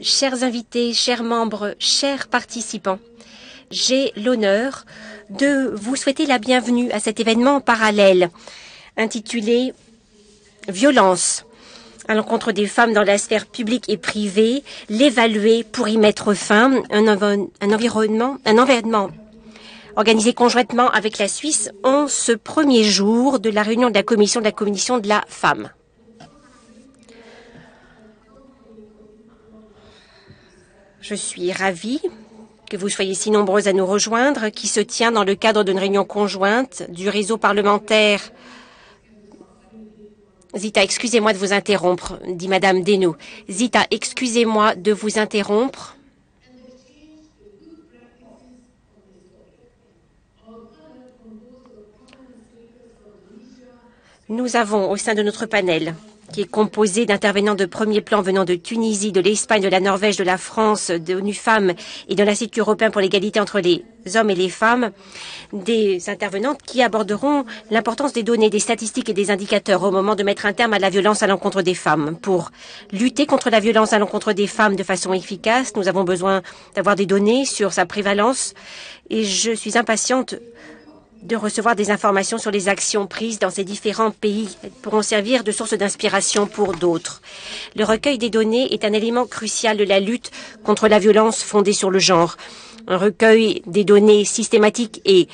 chers invités, chers membres, chers participants, j'ai l'honneur de vous souhaiter la bienvenue à cet événement parallèle intitulé « Violence à l'encontre des femmes dans la sphère publique et privée, l'évaluer pour y mettre fin, un événement organisé conjointement avec la Suisse en ce premier jour de la réunion de la commission de la femme. Je suis ravie que vous soyez si nombreux à nous rejoindre, qui se tient dans le cadre d'une réunion conjointe du réseau parlementaire. Zita, excusez-moi de vous interrompre, dit Madame Desnaux. Zita, excusez-moi de vous interrompre. Nous avons au sein de notre panel, qui est composé d'intervenants de premier plan venant de Tunisie, de l'Espagne, de la Norvège, de la France, de l'ONU Femmes et de l'Institut européen pour l'égalité entre les hommes et les femmes, des intervenantes qui aborderont l'importance des données, des statistiques et des indicateurs au moment de mettre un terme à la violence à l'encontre des femmes. Pour lutter contre la violence à l'encontre des femmes de façon efficace, nous avons besoin d'avoir des données sur sa prévalence et je suis impatiente de recevoir des informations sur les actions prises dans ces différents pays. Elles pourront servir de source d'inspiration pour d'autres. Le recueil des données est un élément crucial de la lutte contre la violence fondée sur le genre. Un recueil des données systématique et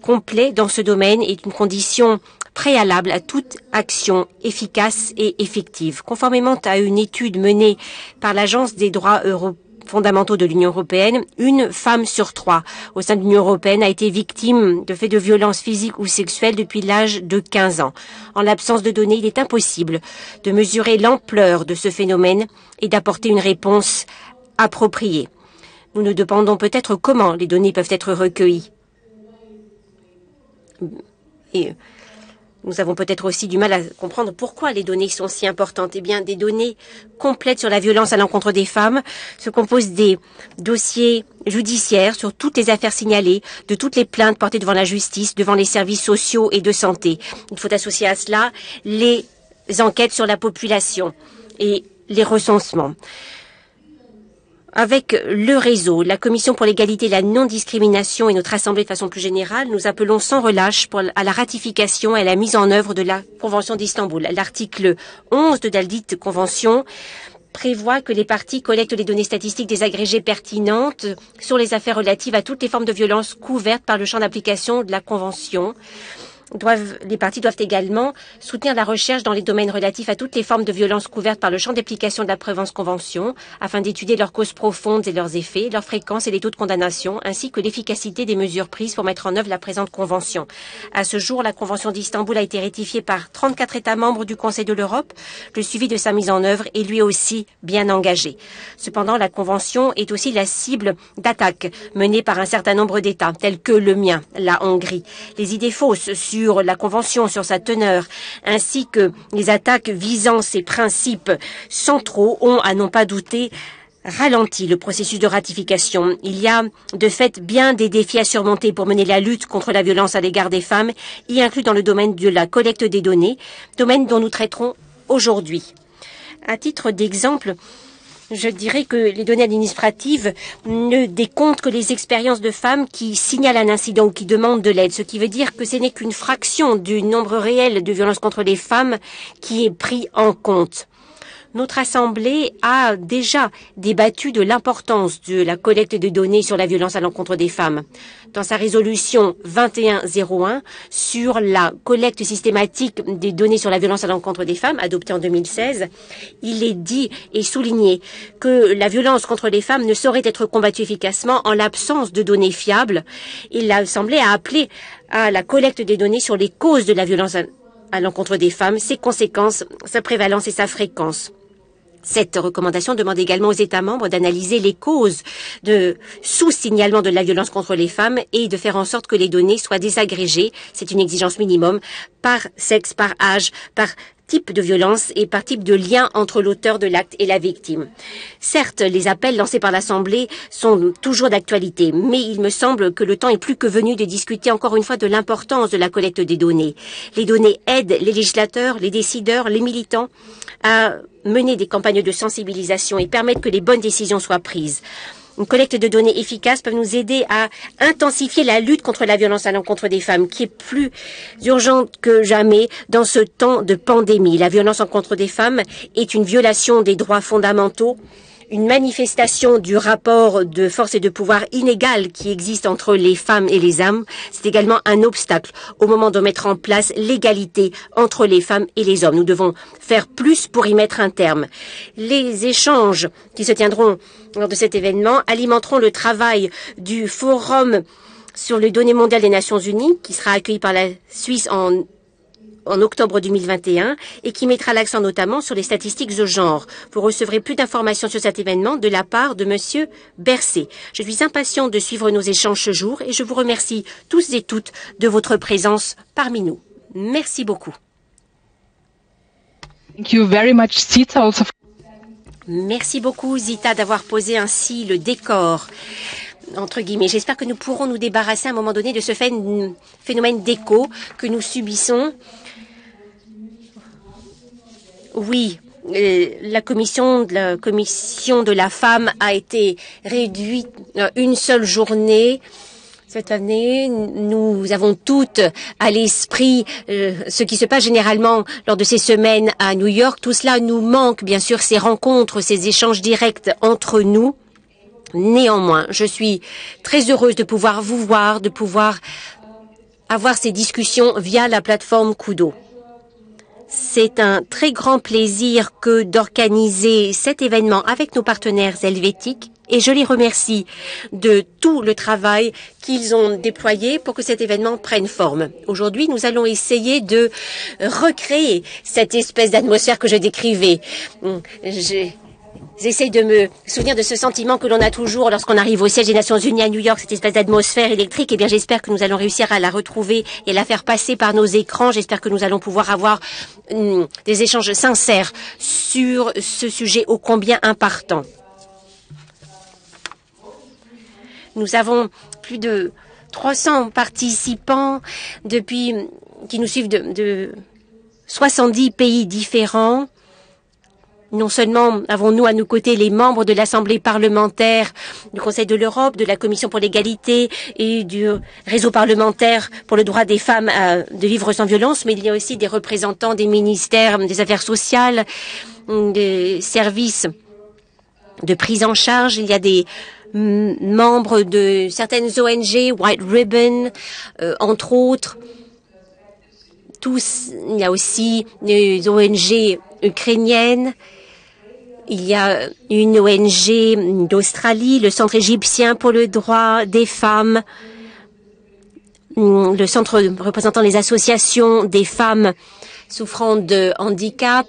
complet dans ce domaine est une condition préalable à toute action efficace et effective. Conformément à une étude menée par l'Agence des droits fondamentaux de l'Union européenne, une femme sur 3 au sein de l'Union européenne a été victime de faits de violence physique ou sexuelle depuis l'âge de 15 ans. En l'absence de données, il est impossible de mesurer l'ampleur de ce phénomène et d'apporter une réponse appropriée. Nous nous demandons peut-être comment les données peuvent être recueillies. Et nous avons peut-être aussi du mal à comprendre pourquoi les données sont si importantes. Eh bien, des données complètes sur la violence à l'encontre des femmes se composent des dossiers judiciaires sur toutes les affaires signalées, de toutes les plaintes portées devant la justice, devant les services sociaux et de santé. Il faut associer à cela les enquêtes sur la population et les recensements. Avec le réseau, la Commission pour l'égalité et la non-discrimination et notre Assemblée de façon plus générale, nous appelons sans relâche à la ratification et à la mise en œuvre de la Convention d'Istanbul. L'article 11 de la dite Convention prévoit que les parties collectent les données statistiques désagrégées pertinentes sur les affaires relatives à toutes les formes de violence couvertes par le champ d'application de la Convention. Les parties doivent également soutenir la recherche dans les domaines relatifs à toutes les formes de violences couvertes par le champ d'application de la présente convention, afin d'étudier leurs causes profondes et leurs effets, leur fréquence et les taux de condamnation, ainsi que l'efficacité des mesures prises pour mettre en œuvre la présente convention. À ce jour, la convention d'Istanbul a été ratifiée par 34 États membres du Conseil de l'Europe. Le suivi de sa mise en œuvre est lui aussi bien engagé. Cependant, la convention est aussi la cible d'attaques menées par un certain nombre d'États, tels que le mien, la Hongrie. Les idées fausses sur la Convention, sur sa teneur, ainsi que les attaques visant ses principes centraux ont, à n'en pas douter, ralenti le processus de ratification. Il y a, de fait, bien des défis à surmonter pour mener la lutte contre la violence à l'égard des femmes, y inclus dans le domaine de la collecte des données, domaine dont nous traiterons aujourd'hui. À titre d'exemple, je dirais que les données administratives ne décomptent que les expériences de femmes qui signalent un incident ou qui demandent de l'aide, ce qui veut dire que ce n'est qu'une fraction du nombre réel de violences contre les femmes qui est pris en compte. Notre Assemblée a déjà débattu de l'importance de la collecte de données sur la violence à l'encontre des femmes. Dans sa résolution 2101 sur la collecte systématique des données sur la violence à l'encontre des femmes, adoptée en 2016, il est dit et souligné que la violence contre les femmes ne saurait être combattue efficacement en l'absence de données fiables. Et l'Assemblée a appelé à la collecte des données sur les causes de la violence à l'encontre des femmes, ses conséquences, sa prévalence et sa fréquence. Cette recommandation demande également aux États membres d'analyser les causes de sous-signalement de la violence contre les femmes et de faire en sorte que les données soient désagrégées, c'est une exigence minimum, par sexe, par âge, par type de violence et par type de lien entre l'auteur de l'acte et la victime. Certes, les appels lancés par l'Assemblée sont toujours d'actualité, mais il me semble que le temps est plus que venu de discuter encore une fois de l'importance de la collecte des données. Les données aident les législateurs, les décideurs, les militants à mener des campagnes de sensibilisation et permettre que les bonnes décisions soient prises. Une collecte de données efficace peut nous aider à intensifier la lutte contre la violence à l'encontre des femmes, qui est plus urgente que jamais dans ce temps de pandémie. La violence à l'encontre des femmes est une violation des droits fondamentaux, une manifestation du rapport de force et de pouvoir inégal qui existe entre les femmes et les hommes. C'est également un obstacle au moment de mettre en place l'égalité entre les femmes et les hommes. Nous devons faire plus pour y mettre un terme. Les échanges qui se tiendront lors de cet événement alimenteront le travail du Forum sur les données mondiales des Nations Unies, qui sera accueilli par la Suisse en octobre 2021 et qui mettra l'accent notamment sur les statistiques de genre. Vous recevrez plus d'informations sur cet événement de la part de Monsieur Bercé. Je suis impatient de suivre nos échanges ce jour et je vous remercie tous et toutes de votre présence parmi nous. Merci beaucoup. Thank you very much, Zita, also. Merci beaucoup, Zita, d'avoir posé ainsi le décor. Entre guillemets. J'espère que nous pourrons nous débarrasser à un moment donné de ce phénomène d'écho que nous subissons. Oui, la commission de la femme a été réduite une seule journée. Cette année, nous avons toutes à l'esprit ce qui se passe généralement lors de ces semaines à New York. Tout cela nous manque, bien sûr, ces rencontres, ces échanges directs entre nous. Néanmoins, je suis très heureuse de pouvoir vous voir, de pouvoir avoir ces discussions via la plateforme Kudo. C'est un très grand plaisir que d'organiser cet événement avec nos partenaires helvétiques et je les remercie de tout le travail qu'ils ont déployé pour que cet événement prenne forme. Aujourd'hui, nous allons essayer de recréer cette espèce d'atmosphère que je décrivais. J'essaie de me souvenir de ce sentiment que l'on a toujours lorsqu'on arrive au siège des Nations Unies à New York, cette espèce d'atmosphère électrique. Eh bien, j'espère que nous allons réussir à la retrouver et à la faire passer par nos écrans. J'espère que nous allons pouvoir avoir des échanges sincères sur ce sujet ô combien important. Nous avons plus de 300 participants qui nous suivent de 70 pays différents. Non seulement avons-nous à nos côtés les membres de l'Assemblée parlementaire, du Conseil de l'Europe, de la Commission pour l'égalité et du réseau parlementaire pour le droit des femmes de vivre sans violence, mais il y a aussi des représentants des ministères des Affaires sociales, des services de prise en charge. Il y a des membres de certaines ONG, White Ribbon, entre autres. Il y a aussi des ONG ukrainiennes. Il y a une ONG d'Australie, le Centre égyptien pour le droit des femmes, le centre représentant les associations des femmes souffrant de handicap,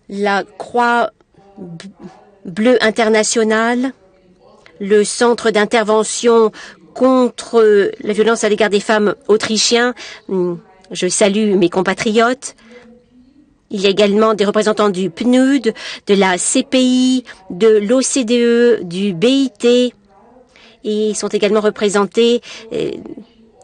la Croix bleue internationale, le centre d'intervention contre la violence à l'égard des femmes autrichien. Je salue mes compatriotes. Il y a également des représentants du PNUD, de la CPI, de l'OCDE, du BIT. Et ils sont également représentés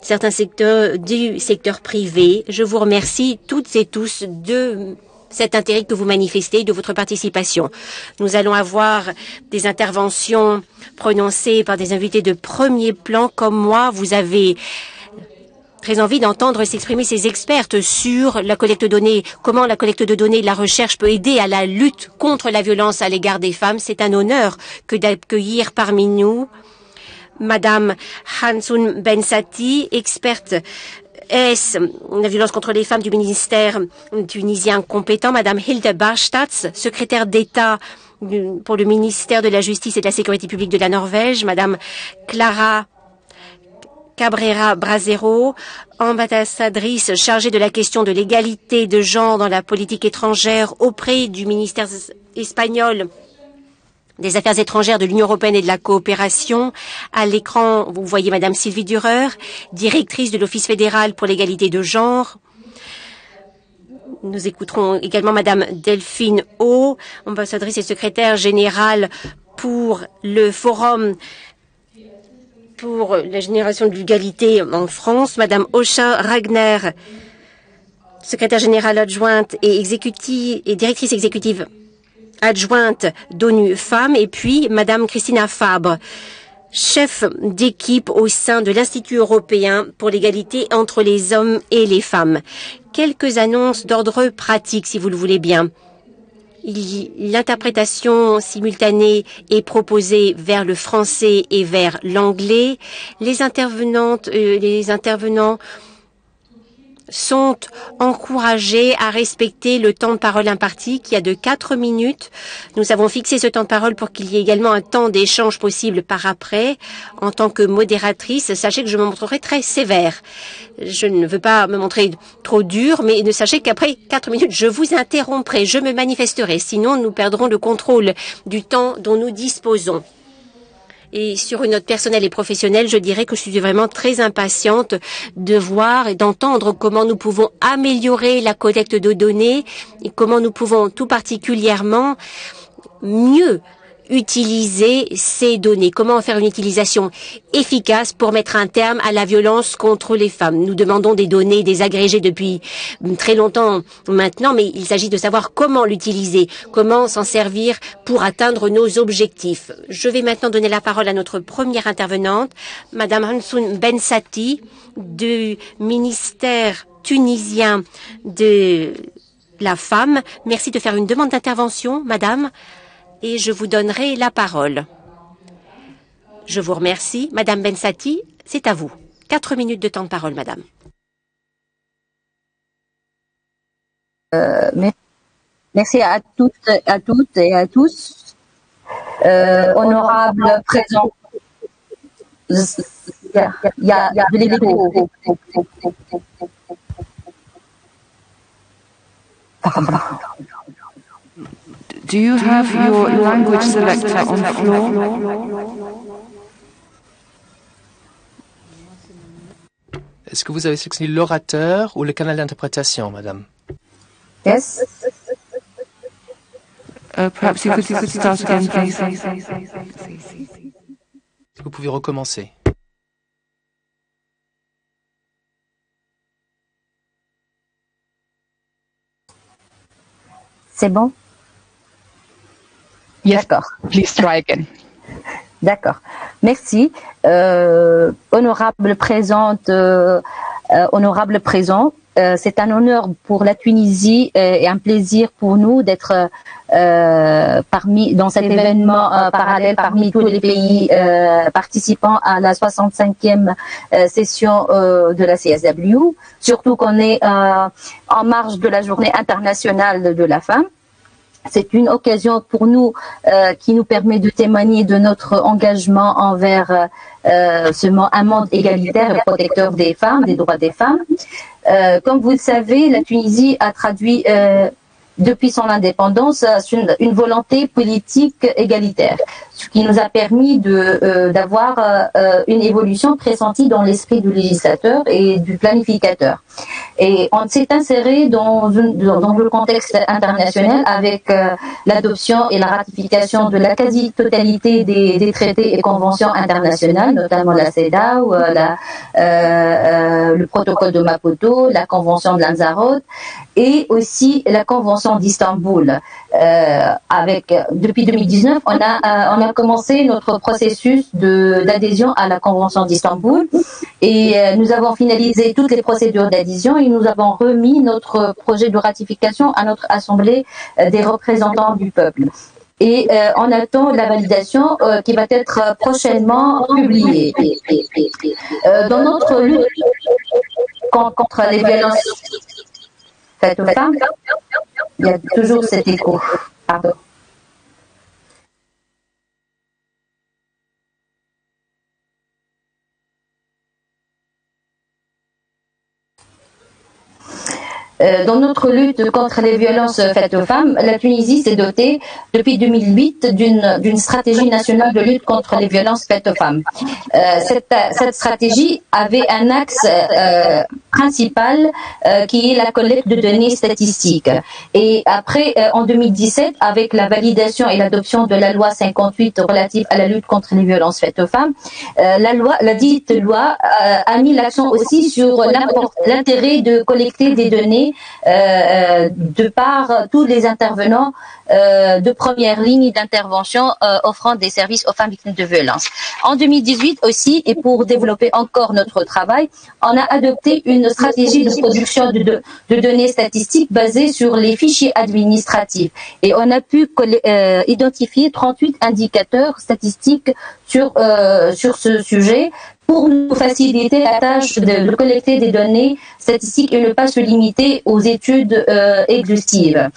certains secteurs du secteur privé. Je vous remercie toutes et tous de cet intérêt que vous manifestez, de votre participation. Nous allons avoir des interventions prononcées par des invités de premier plan comme moi. Vous avez très envie d'entendre s'exprimer ces expertes sur la collecte de données, comment la collecte de données et la recherche peut aider à la lutte contre la violence à l'égard des femmes. C'est un honneur que d'accueillir parmi nous Madame Hansoun Bensati, experte la violence contre les femmes du ministère tunisien compétent, Madame Hilde Barstadt, secrétaire d'État pour le ministère de la Justice et de la Sécurité publique de la Norvège, Madame Clara Cabrera Brasero, ambassadrice chargée de la question de l'égalité de genre dans la politique étrangère auprès du ministère espagnol des Affaires étrangères de l'Union européenne et de la coopération. À l'écran, vous voyez Madame Sylvie Dürer, directrice de l'Office fédéral pour l'égalité de genre. Nous écouterons également Madame Delphine O, ambassadrice et secrétaire générale pour le Forum pour la génération de l'égalité en France, Madame Osha Ragner, secrétaire générale adjointe et directrice exécutive adjointe d'ONU Femmes, et puis Madame Christina Fabre, chef d'équipe au sein de l'Institut européen pour l'égalité entre les hommes et les femmes. Quelques annonces d'ordre pratique, si vous le voulez bien. L'interprétation simultanée est proposée vers le français et vers l'anglais. Les intervenants sont encouragés à respecter le temps de parole imparti qui est de 4 minutes. Nous avons fixé ce temps de parole pour qu'il y ait également un temps d'échange possible par après. En tant que modératrice, sachez que je me montrerai très sévère. Je ne veux pas me montrer trop dure, mais sachez qu'après 4 minutes, je vous interromprai, je me manifesterai. Sinon, nous perdrons le contrôle du temps dont nous disposons. Et sur une note personnelle et professionnelle, je dirais que je suis vraiment très impatiente de voir et d'entendre comment nous pouvons améliorer la collecte de données et comment nous pouvons tout particulièrement mieux utiliser ces données, comment faire une utilisation efficace pour mettre un terme à la violence contre les femmes. Nous demandons des données désagrégées depuis très longtemps maintenant, mais il s'agit de savoir comment l'utiliser, comment s'en servir pour atteindre nos objectifs. Je vais maintenant donner la parole à notre première intervenante, Madame Hansoun Bensati, du ministère tunisien de la femme. Merci de faire une demande d'intervention, Madame. Et je vous donnerai la parole. Je vous remercie. Madame Bensati, c'est à vous. 4 minutes de temps de parole, Madame. Merci à toutes et à tous. Honorable présent. Il y a de l'écho. Do you have your language selector on the floor? Est-ce que vous avez sélectionné l'orateur ou le canal d'interprétation, madame? Yes. Perhaps you could start again, please. Vous pouvez recommencer. C'est bon? Yes, d'accord. Please try again. D'accord. Merci. Honorable présente, honorable présent, c'est un honneur pour la Tunisie et un plaisir pour nous d'être dans cet événement parallèle parmi tous les pays participants à la 65e session de la CSW, surtout qu'on est en marge de la Journée internationale de la femme. C'est une occasion pour nous qui nous permet de témoigner de notre engagement envers un monde égalitaire et protecteur des femmes, des droits des femmes. Comme vous le savez, la Tunisie a traduit depuis son indépendance une volonté politique égalitaire, ce qui nous a permis d'avoir une évolution pressentie dans l'esprit du législateur et du planificateur. Et on s'est inséré dans le contexte international avec l'adoption et la ratification de la quasi-totalité des traités et conventions internationales, notamment la CEDAW, le protocole de Maputo, la convention de Lanzarote et aussi la convention d'Istanbul. Depuis 2019, on a commencé notre processus d'adhésion à la convention d'Istanbul et nous avons finalisé toutes les procédures d'adhésion et nous avons remis notre projet de ratification à notre assemblée des représentants du peuple. Et on attend la validation qui va être prochainement publiée. Dans notre lutte contre les violences faites aux femmes, il y a toujours cet écho. Pardon. Dans notre lutte contre les violences faites aux femmes, la Tunisie s'est dotée depuis 2008 d'une stratégie nationale de lutte contre les violences faites aux femmes. Cette stratégie avait un axe principale qui est la collecte de données statistiques. Et après, en 2017, avec la validation et l'adoption de la loi 58 relative à la lutte contre les violences faites aux femmes, la dite loi a mis l'accent aussi sur l'intérêt de collecter des données de par tous les intervenants de première ligne d'intervention offrant des services aux femmes victimes de violences. En 2018 aussi, et pour développer encore notre travail, on a adopté une stratégie de production de données statistiques basée sur les fichiers administratifs. Et on a pu identifier 38 indicateurs statistiques sur ce sujet pour nous faciliter la tâche de collecter des données statistiques et ne pas se limiter aux études exhaustives.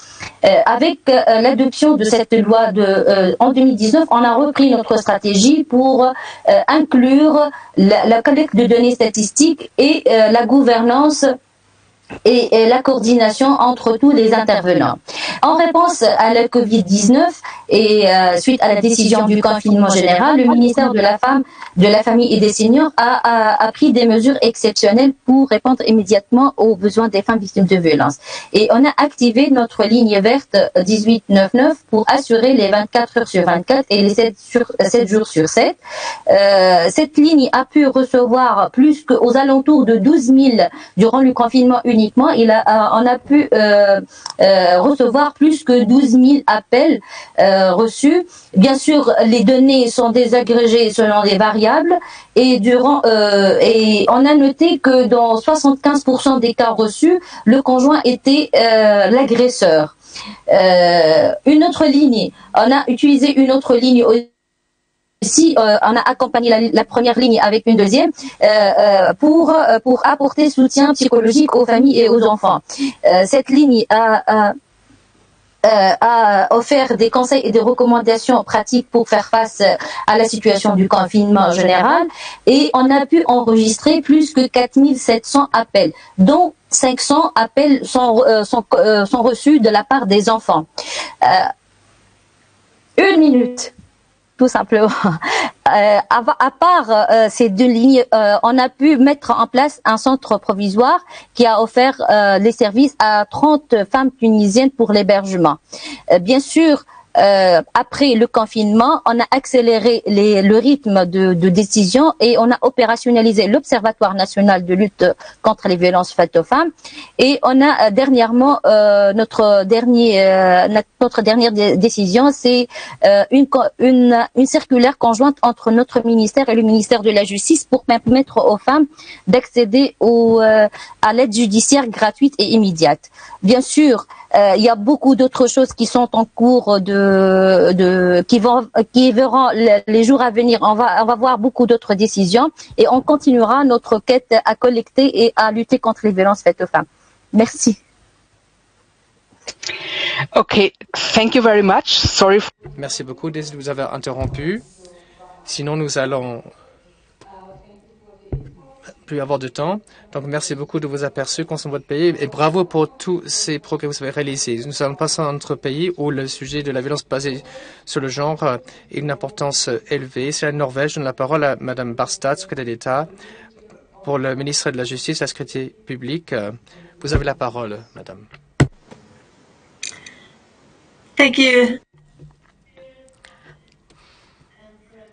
Avec l'adoption de cette loi en 2019, on a repris notre stratégie pour inclure la collecte de données statistiques et la gouvernance et la coordination entre tous les intervenants. En réponse à la Covid-19 et suite à la décision du confinement général, le ministère de la Femme, de la Famille et des Seniors a pris des mesures exceptionnelles pour répondre immédiatement aux besoins des femmes victimes de violences. Et on a activé notre ligne verte 1899 pour assurer les 24 heures sur 24 et les 7 jours sur 7. Cette ligne a pu recevoir plus qu'aux alentours de 12 000 durant le confinement uniquement. On a pu recevoir plus que 12 000 appels reçus. Bien sûr, les données sont désagrégées selon des variables et et on a noté que dans 75% des cas reçus, le conjoint était l'agresseur. Une autre ligne, on a utilisé une autre ligne aussi, on a accompagné la première ligne avec une deuxième pour apporter soutien psychologique aux familles et aux enfants. Cette ligne a offert des conseils et des recommandations pratiques pour faire face à la situation du confinement général et on a pu enregistrer plus que 4700 appels, dont 500 appels sont reçus de la part des enfants. Une minute. Tout simplement. À part ces deux lignes, on a pu mettre en place un centre provisoire qui a offert les services à 30 femmes tunisiennes pour l'hébergement. Bien sûr, après le confinement, on a accéléré le rythme de décision et on a opérationnalisé l'Observatoire national de lutte contre les violences faites aux femmes. Et on a dernièrement notre dernière décision, c'est une circulaire conjointe entre notre ministère et le ministère de la Justice pour permettre aux femmes d'accéder à l'aide judiciaire gratuite et immédiate. Bien sûr, il y a beaucoup d'autres choses qui sont en cours qui verront les jours à venir. On va voir beaucoup d'autres décisions et on continuera notre quête à collecter et à lutter contre les violences faites aux femmes. Merci. Okay, thank you very much. Sorry. Merci beaucoup. Désolé de vous avoir interrompu. Sinon, nous allons plus avoir de temps. Donc, merci beaucoup de vos aperçus concernant votre pays et bravo pour tous ces progrès que vous avez réalisés. Nous allons passer à notre pays où le sujet de la violence basée sur le genre a une importance élevée. C'est la Norvège. Je donne la parole à Madame Barstad, secrétaire d'État pour le ministre de la Justice et de la Sécurité publique. Vous avez la parole, Madame. Thank you.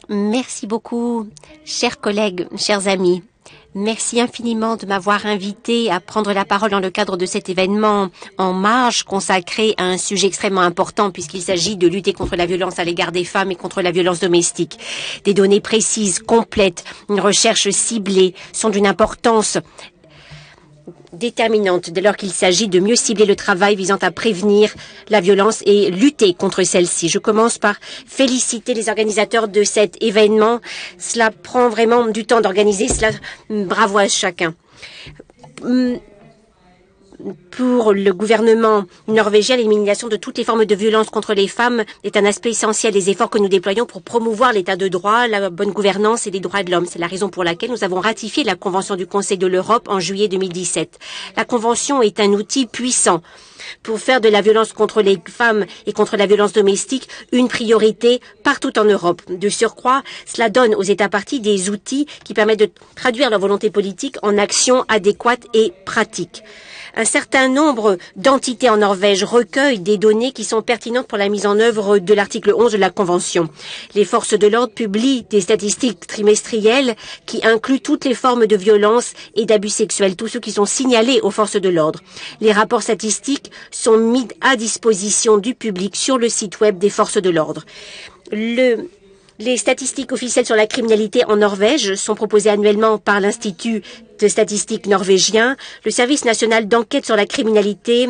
Merci beaucoup, chers collègues, chers amis. Merci infiniment de m'avoir invité à prendre la parole dans le cadre de cet événement en marge consacré à un sujet extrêmement important puisqu'il s'agit de lutter contre la violence à l'égard des femmes et contre la violence domestique. Des données précises, complètes, une recherche ciblée sont d'une importance déterminante dès lors qu'il s'agit de mieux cibler le travail visant à prévenir la violence et lutter contre celle-ci. Je commence par féliciter les organisateurs de cet événement. Cela prend vraiment du temps d'organiser cela. Bravo à chacun. Pour le gouvernement norvégien, l'élimination de toutes les formes de violence contre les femmes est un aspect essentiel des efforts que nous déployons pour promouvoir l'état de droit, la bonne gouvernance et les droits de l'homme. C'est la raison pour laquelle nous avons ratifié la Convention du Conseil de l'Europe en juillet 2017. La Convention est un outil puissant pour faire de la violence contre les femmes et contre la violence domestique une priorité partout en Europe. De surcroît, cela donne aux États parties des outils qui permettent de traduire leur volonté politique en actions adéquates et pratiques. Un certain nombre d'entités en Norvège recueillent des données qui sont pertinentes pour la mise en œuvre de l'article 11 de la Convention. Les forces de l'ordre publient des statistiques trimestrielles qui incluent toutes les formes de violence et d'abus sexuels, tous ceux qui sont signalés aux forces de l'ordre. Les rapports statistiques sont mis à disposition du public sur le site web des forces de l'ordre. Les statistiques officielles sur la criminalité en Norvège sont proposées annuellement par l'Institut de statistiques norvégien. Le Service national d'enquête sur la criminalité,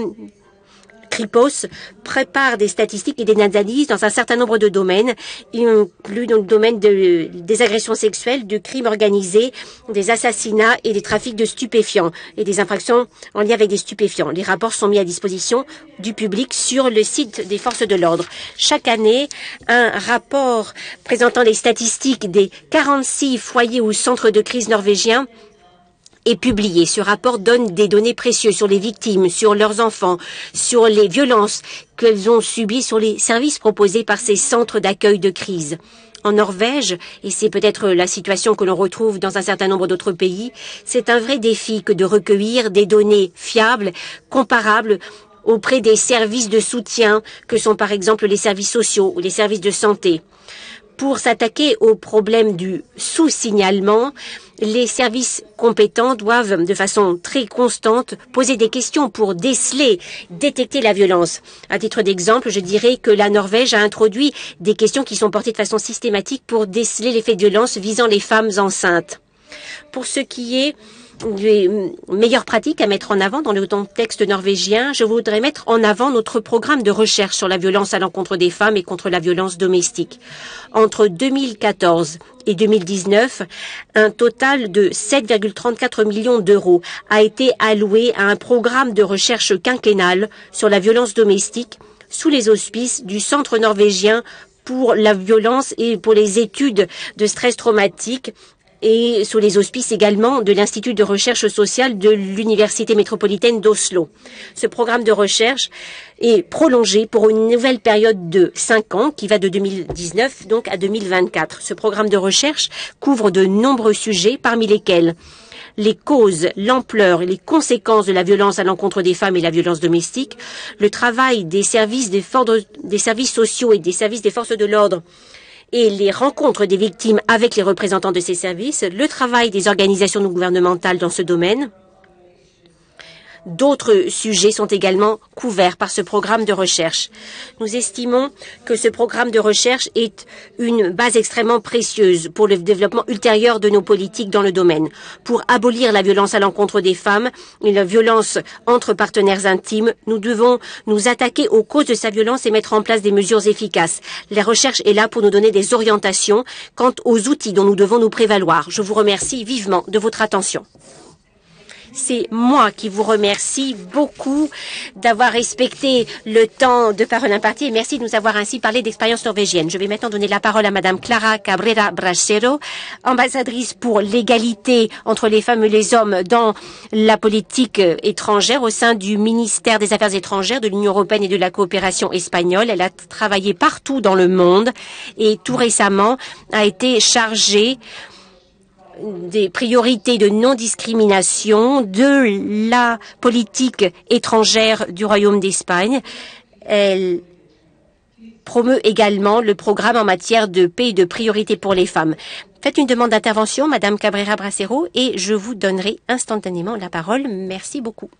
Kripos, prépare des statistiques et des analyses dans un certain nombre de domaines. Il inclut dans le domaine des agressions sexuelles, du crime organisé, des assassinats et des trafics de stupéfiants et des infractions en lien avec des stupéfiants. Les rapports sont mis à disposition du public sur le site des forces de l'ordre. Chaque année, un rapport présentant les statistiques des 46 foyers ou centres de crise norvégiens est publié. Ce rapport donne des données précieuses sur les victimes, sur leurs enfants, sur les violences qu'elles ont subies, sur les services proposés par ces centres d'accueil de crise. En Norvège, et c'est peut-être la situation que l'on retrouve dans un certain nombre d'autres pays, c'est un vrai défi que de recueillir des données fiables, comparables auprès des services de soutien que sont par exemple les services sociaux ou les services de santé. Pour s'attaquer au problème du sous-signalement, les services compétents doivent, de façon très constante, poser des questions pour détecter la violence. À titre d'exemple, je dirais que la Norvège a introduit des questions qui sont portées de façon systématique pour déceler les faits de violence visant les femmes enceintes. Pour ce qui est les meilleures pratiques à mettre en avant dans le contexte norvégien, je voudrais mettre en avant notre programme de recherche sur la violence à l'encontre des femmes et contre la violence domestique. Entre 2014 et 2019, un total de 7,34 millions d'euros a été alloué à un programme de recherche quinquennal sur la violence domestique sous les auspices du Centre norvégien pour la violence et pour les études de stress traumatique et sous les auspices également de l'Institut de recherche sociale de l'Université métropolitaine d'Oslo. Ce programme de recherche est prolongé pour une nouvelle période de 5 ans qui va de 2019 donc à 2024. Ce programme de recherche couvre de nombreux sujets parmi lesquels les causes, l'ampleur et les conséquences de la violence à l'encontre des femmes et la violence domestique, le travail des services sociaux et des services des forces de l'ordre et les rencontres des victimes avec les représentants de ces services, le travail des organisations non gouvernementales dans ce domaine. D'autres sujets sont également couverts par ce programme de recherche. Nous estimons que ce programme de recherche est une base extrêmement précieuse pour le développement ultérieur de nos politiques dans le domaine. Pour abolir la violence à l'encontre des femmes et la violence entre partenaires intimes, nous devons nous attaquer aux causes de sa violence et mettre en place des mesures efficaces. La recherche est là pour nous donner des orientations quant aux outils dont nous devons nous prévaloir. Je vous remercie vivement de votre attention. C'est moi qui vous remercie beaucoup d'avoir respecté le temps de parole imparti et merci de nous avoir ainsi parlé d'expérience norvégienne. Je vais maintenant donner la parole à Madame Clara Cabrera Bracero, ambassadrice pour l'égalité entre les femmes et les hommes dans la politique étrangère au sein du ministère des Affaires étrangères de l'Union européenne et de la coopération espagnole. Elle a travaillé partout dans le monde et tout récemment a été chargée des priorités de non-discrimination de la politique étrangère du Royaume d'Espagne. Elle promeut également le programme en matière de paix et de priorité pour les femmes. Faites une demande d'intervention, Madame Cabrera Bracero, et je vous donnerai instantanément la parole. Merci beaucoup.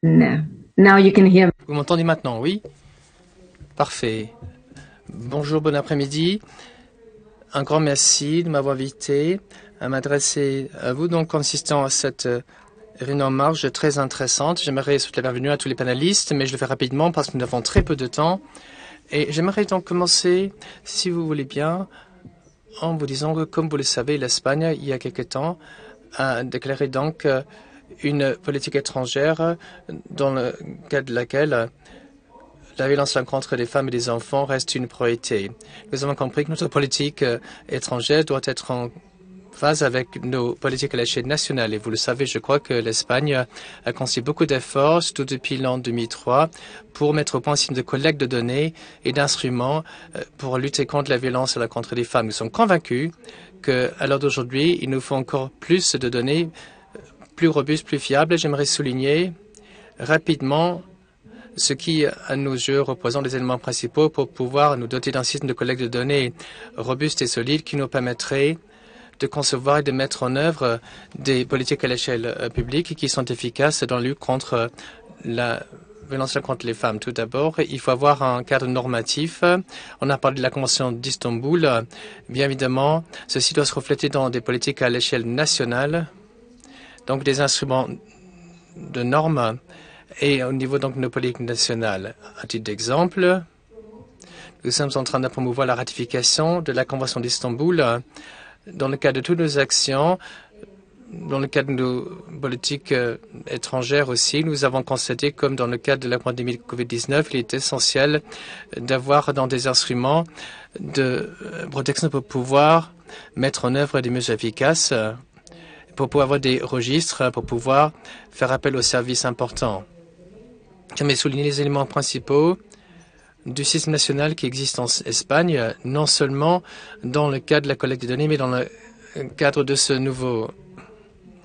No. Now you can hear me. Vous m'entendez maintenant, oui? Parfait. Bonjour, bon après-midi. Un grand merci de m'avoir invité à m'adresser à vous, donc consistant à cette réunion en marge très intéressante. J'aimerais souhaiter la bienvenue à tous les panélistes, mais je le fais rapidement parce que nous avons très peu de temps Et j'aimerais donc commencer, si vous voulez bien, en vous disant que, comme vous le savez, l'Espagne, il y a quelque temps, a déclaré donc une politique étrangère dans le cadre de laquelle la violence contre les femmes et les enfants reste une priorité. Nous avons compris que notre politique étrangère doit être en phase avec nos politiques à l'échelle nationale. Et vous le savez, je crois que l'Espagne a conçu beaucoup d'efforts, surtout depuis l'an 2003, pour mettre au point un système de collecte de données et d'instruments pour lutter contre la violence contre les femmes. Nous sommes convaincus qu'à l'heure d'aujourd'hui, il nous faut encore plus de données plus robustes, plus fiables. J'aimerais souligner rapidement ce qui, à nos yeux, représente les éléments principaux pour pouvoir nous doter d'un système de collecte de données robuste et solide qui nous permettrait de concevoir et de mettre en œuvre des politiques à l'échelle publique qui sont efficaces dans la lutte contre la violence contre les femmes. Tout d'abord, il faut avoir un cadre normatif. On a parlé de la Convention d'Istanbul. Bien évidemment, ceci doit se refléter dans des politiques à l'échelle nationale, donc des instruments de normes et au niveau donc de nos politiques nationales. À titre d'exemple, nous sommes en train de promouvoir la ratification de la Convention d'Istanbul dans le cadre de toutes nos actions, dans le cadre de nos politiques étrangères aussi. Nous avons constaté, comme dans le cadre de la pandémie de Covid-19, il est essentiel d'avoir dans des instruments de protection pour pouvoir mettre en œuvre des mesures efficaces, pour pouvoir avoir des registres, pour pouvoir faire appel aux services importants. J'aimerais souligner les éléments principaux du système national qui existe en Espagne, non seulement dans le cadre de la collecte de données, mais dans le cadre de ce nouveau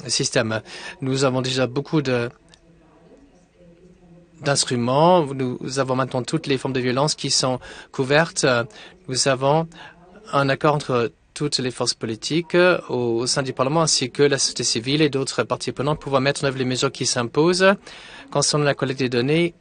système. Nous avons déjà beaucoup d'instruments. Nous avons maintenant toutes les formes de violence qui sont couvertes. Nous avons un accord entre toutes les forces politiques au sein du Parlement ainsi que la société civile et d'autres parties prenantes pour pouvoir mettre en œuvre les mesures qui s'imposent concernant la collecte des données.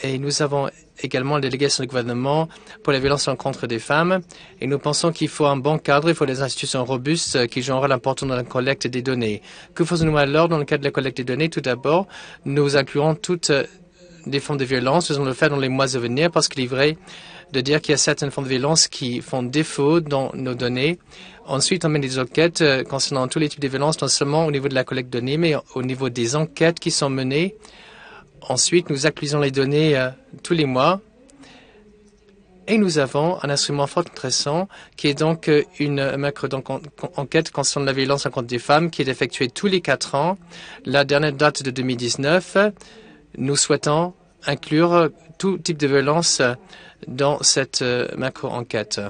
Et nous avons également la délégation du gouvernement pour la violence contre des femmes. Et nous pensons qu'il faut un bon cadre, il faut des institutions robustes qui jouent un rôle important dans la collecte des données. Que faisons-nous alors dans le cadre de la collecte des données? Tout d'abord, nous incluons toutes les formes de violence. Nous allons le faire dans les mois à venir parce qu'il est vrai de dire qu'il y a certaines formes de violence qui font défaut dans nos données. Ensuite, on mène des enquêtes concernant tous les types de violences, non seulement au niveau de la collecte de données, mais au niveau des enquêtes qui sont menées. Ensuite, nous actualisons les données tous les mois. Et nous avons un instrument fort intéressant qui est donc une macro-enquête concernant la violence contre des femmes qui est effectuée tous les 4 ans. La dernière date de 2019, nous souhaitons inclure tout type de violence dans cette macro-enquête.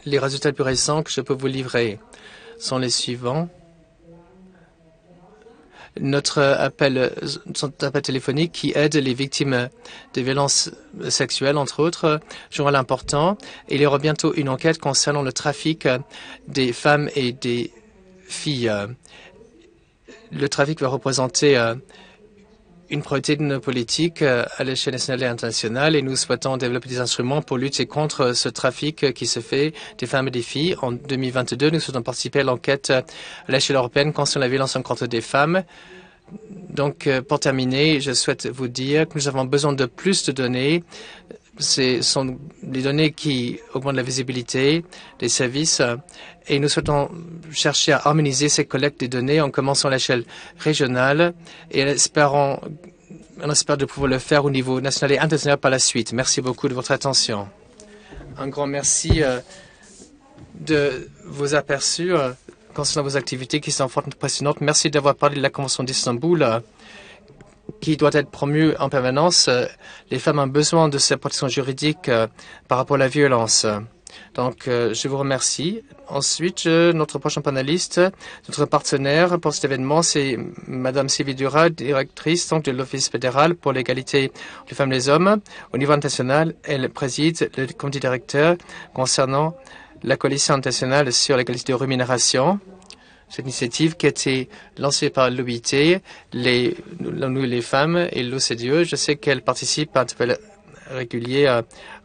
Les résultats les plus récents que je peux vous livrer sont les suivants. Notre appel téléphonique qui aide les victimes de violences sexuelles, entre autres, joue un rôle important. Il y aura bientôt une enquête concernant le trafic des femmes et des filles. Le trafic va représenter une priorité de nos politiques à l'échelle nationale et internationale et nous souhaitons développer des instruments pour lutter contre ce trafic qui se fait des femmes et des filles. En 2022, nous souhaitons participer à l'enquête à l'échelle européenne concernant la violence contre des femmes. Donc, pour terminer, je souhaite vous dire que nous avons besoin de plus de données. Ce sont des données qui augmentent la visibilité des services et nous souhaitons chercher à harmoniser ces collectes des données en commençant à l'échelle régionale et on espère de pouvoir le faire au niveau national et international par la suite. Merci beaucoup de votre attention. Un grand merci de vos aperçus concernant vos activités qui sont fort impressionnantes. Merci d'avoir parlé de la Convention d'Istanbul qui doit être promue en permanence. Les femmes ont besoin de cette protection juridique par rapport à la violence. Donc, je vous remercie. Ensuite, notre prochain panéliste, notre partenaire pour cet événement, c'est Madame Sylvie Dura, directrice donc, de l'Office fédéral pour l'égalité des femmes et des hommes. Au niveau international, elle préside le comité directeur concernant la coalition internationale sur l'égalité de rémunération. Cette initiative qui a été lancée par l'OIT, les femmes et l'OCDE. Je sais qu'elle participe à un peu régulier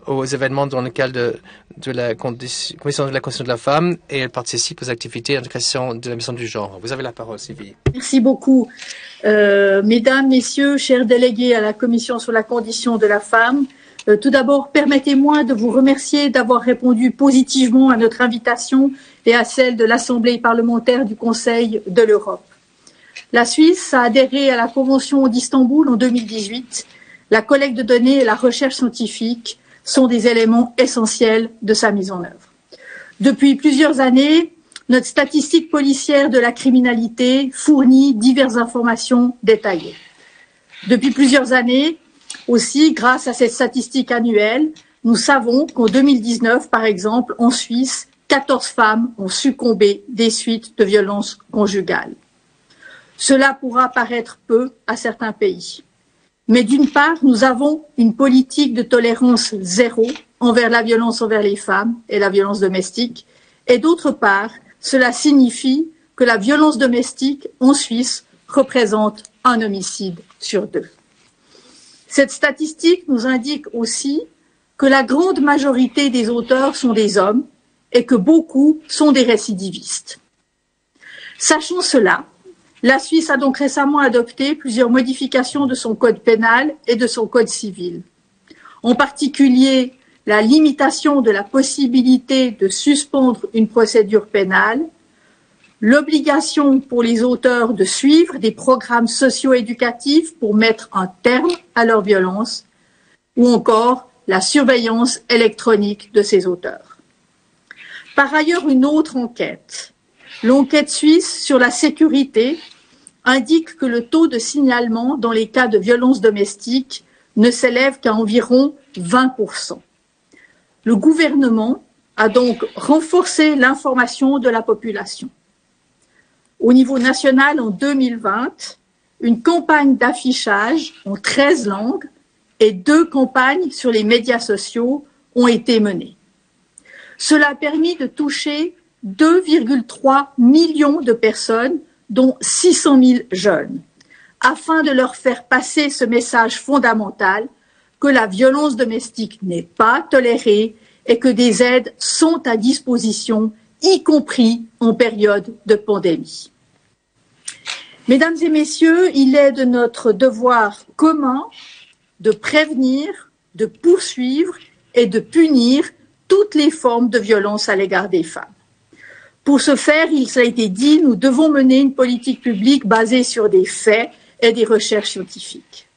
aux événements dans le cadre de la Commission de la condition de la femme et elle participe aux activités d'intégration de la mission du genre. Vous avez la parole, Sylvie. Merci beaucoup. Mesdames, Messieurs, chers délégués à la Commission sur la condition de la femme, Tout d'abord, permettez-moi de vous remercier d'avoir répondu positivement à notre invitation et à celle de l'Assemblée parlementaire du Conseil de l'Europe. La Suisse a adhéré à la Convention d'Istanbul en 2018. La collecte de données et la recherche scientifique sont des éléments essentiels de sa mise en œuvre. Depuis plusieurs années, notre statistique policière de la criminalité fournit diverses informations détaillées. Depuis plusieurs années, aussi, grâce à cette statistique annuelle, nous savons qu'en 2019, par exemple, en Suisse, 14 femmes ont succombé des suites de violences conjugales. Cela pourra paraître peu à certains pays. Mais d'une part, nous avons une politique de tolérance zéro envers la violence envers les femmes et la violence domestique. Et d'autre part, cela signifie que la violence domestique en Suisse représente un homicide sur 2. Cette statistique nous indique aussi que la grande majorité des auteurs sont des hommes et que beaucoup sont des récidivistes. Sachant cela, la Suisse a donc récemment adopté plusieurs modifications de son code pénal et de son code civil. En particulier, la limitation de la possibilité de suspendre une procédure pénale, l'obligation pour les auteurs de suivre des programmes socio-éducatifs pour mettre un terme à leur violence, ou encore la surveillance électronique de ces auteurs. Par ailleurs, une autre enquête, l'enquête suisse sur la sécurité, indique que le taux de signalement dans les cas de violences domestiques ne s'élève qu'à environ 20%. Le gouvernement a donc renforcé l'information de la population. Au niveau national, en 2020, une campagne d'affichage en 13 langues et 2 campagnes sur les médias sociaux ont été menées. Cela a permis de toucher 2,3 millions de personnes, dont 600 000 jeunes, afin de leur faire passer ce message fondamental que la violence domestique n'est pas tolérée et que des aides sont à disposition, y compris en période de pandémie. Mesdames et messieurs, il est de notre devoir commun de prévenir, de poursuivre et de punir toutes les formes de violence à l'égard des femmes. Pour ce faire, il a été dit, nous devons mener une politique publique basée sur des faits et des recherches scientifiques.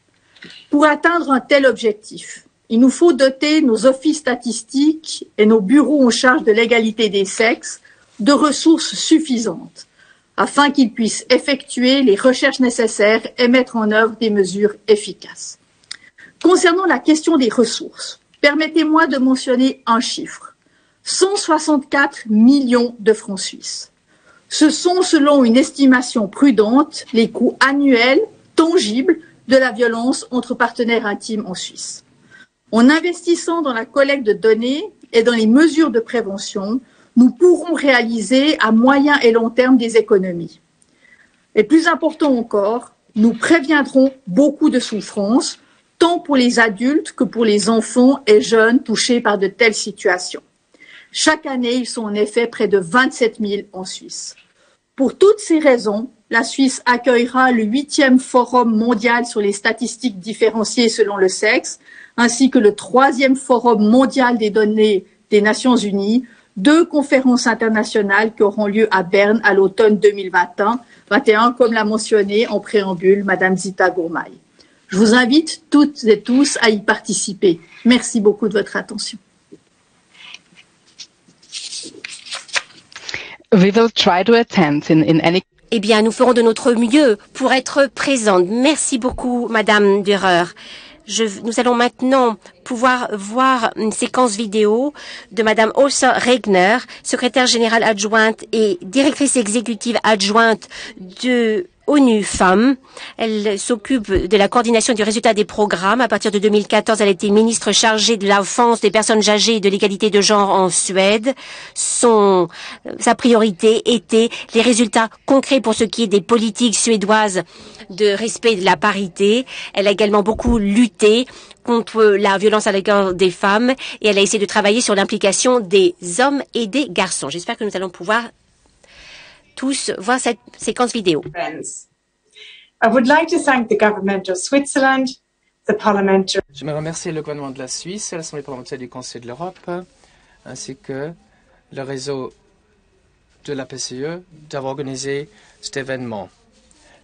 Pour atteindre un tel objectif, il nous faut doter nos offices statistiques et nos bureaux en charge de l'égalité des sexes de ressources suffisantes afin qu'ils puissent effectuer les recherches nécessaires et mettre en œuvre des mesures efficaces. Concernant la question des ressources, permettez-moi de mentionner un chiffre. 164 millions de francs suisses. Ce sont, selon une estimation prudente, les coûts annuels tangibles de la violence entre partenaires intimes en Suisse. En investissant dans la collecte de données et dans les mesures de prévention, nous pourrons réaliser à moyen et long terme des économies. Et plus important encore, nous préviendrons beaucoup de souffrances, tant pour les adultes que pour les enfants et jeunes touchés par de telles situations. Chaque année, ils sont en effet près de 27 000 en Suisse. Pour toutes ces raisons, la Suisse accueillera le 8e Forum mondial sur les statistiques différenciées selon le sexe, ainsi que le 3e Forum mondial des données des Nations Unies, 2 conférences internationales qui auront lieu à Berne à l'automne 2021, comme l'a mentionné en préambule Madame Zita Gourmay. Je vous invite toutes et tous à y participer. Merci beaucoup de votre attention. We will try to attend in any... Eh bien, nous ferons de notre mieux pour être présentes. Merci beaucoup, Madame Dürer. Nous allons maintenant pouvoir voir une séquence vidéo de Madame Åsa Regner, secrétaire générale adjointe et directrice exécutive adjointe de ONU Femmes. Elle s'occupe de la coordination et du résultat des programmes. À partir de 2014, elle a été ministre chargée de l'enfance, des personnes âgées et de l'égalité de genre en Suède. Sa priorité était les résultats concrets pour ce qui est des politiques suédoises de respect de la parité. Elle a également beaucoup lutté contre la violence à l'égard des femmes et elle a essayé de travailler sur l'implication des hommes et des garçons. J'espère que nous allons pouvoir tous voir cette séquence vidéo. Friends. I would like to thank the government of Switzerland, the parliamentary Je me remercie le gouvernement de la Suisse, l'Assemblée parlementaire du Conseil de l'Europe, ainsi que le réseau de la PCE d'avoir organisé cet événement.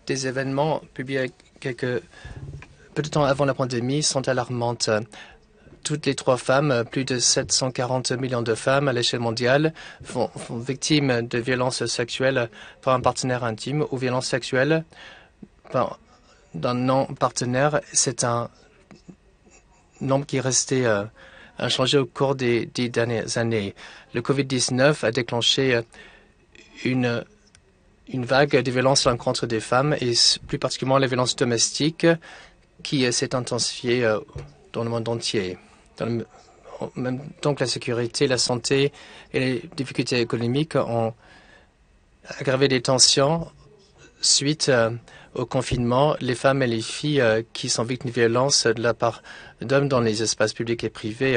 Des événements publiés peu de temps avant la pandémie sont alarmantes. Toutes les 3 femmes, plus de 740 millions de femmes à l'échelle mondiale, sont victimes de violences sexuelles par un partenaire intime ou violences sexuelles d'un non-partenaire. C'est un nombre qui est resté inchangé au cours des 10 dernières années. Le Covid-19 a déclenché une vague de violences à l'encontre des femmes et plus particulièrement la violence domestique qui s'est intensifiée dans le monde entier. En même temps que la sécurité, la santé et les difficultés économiques ont aggravé les tensions suite au confinement. Les femmes et les filles qui sont victimes de violences de la part d'hommes dans les espaces publics et privés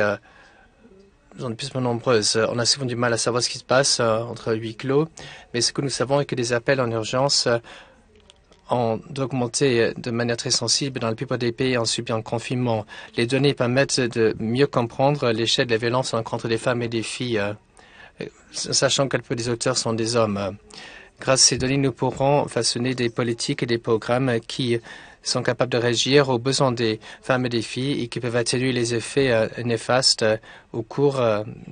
sont de plus en plus nombreuses. On a souvent du mal à savoir ce qui se passe entre huis clos, mais ce que nous savons est que les appels en urgence ont augmenté de manière très sensible dans la plupart des pays en subissant le confinement. Les données permettent de mieux comprendre l'échelle de la violence contre des femmes et des filles, sachant que peu des auteurs sont des hommes. Grâce à ces données, nous pourrons façonner des politiques et des programmes qui sont capables de réagir aux besoins des femmes et des filles et qui peuvent atténuer les effets néfastes au cours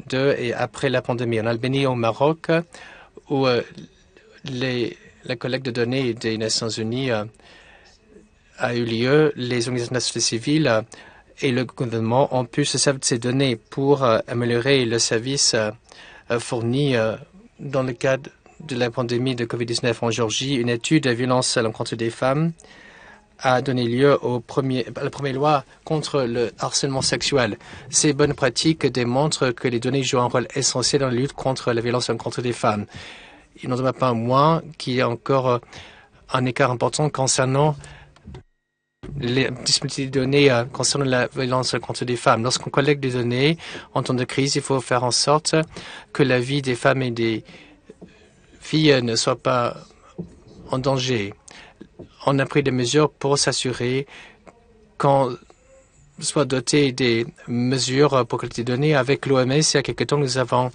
de et après la pandémie. En Albanie, au Maroc, où la collecte de données des Nations Unies a eu lieu, les organisations civiles et le gouvernement ont pu se servir de ces données pour améliorer le service fourni dans le cadre de la pandémie de COVID-19 en Géorgie. Une étude de la violence à l'encontre des femmes a donné lieu à la première loi contre le harcèlement sexuel. Ces bonnes pratiques démontrent que les données jouent un rôle essentiel dans la lutte contre la violence à l'encontre des femmes. Il n'en demeure pas moins qu'il y a encore un écart important concernant les disponibilités de données concernant la violence contre des femmes. Lorsqu'on collecte des données en temps de crise, il faut faire en sorte que la vie des femmes et des filles ne soit pas en danger. On a pris des mesures pour s'assurer qu'on soit doté des mesures pour collecter des données. Avec l'OMS, il y a quelque temps, nous avons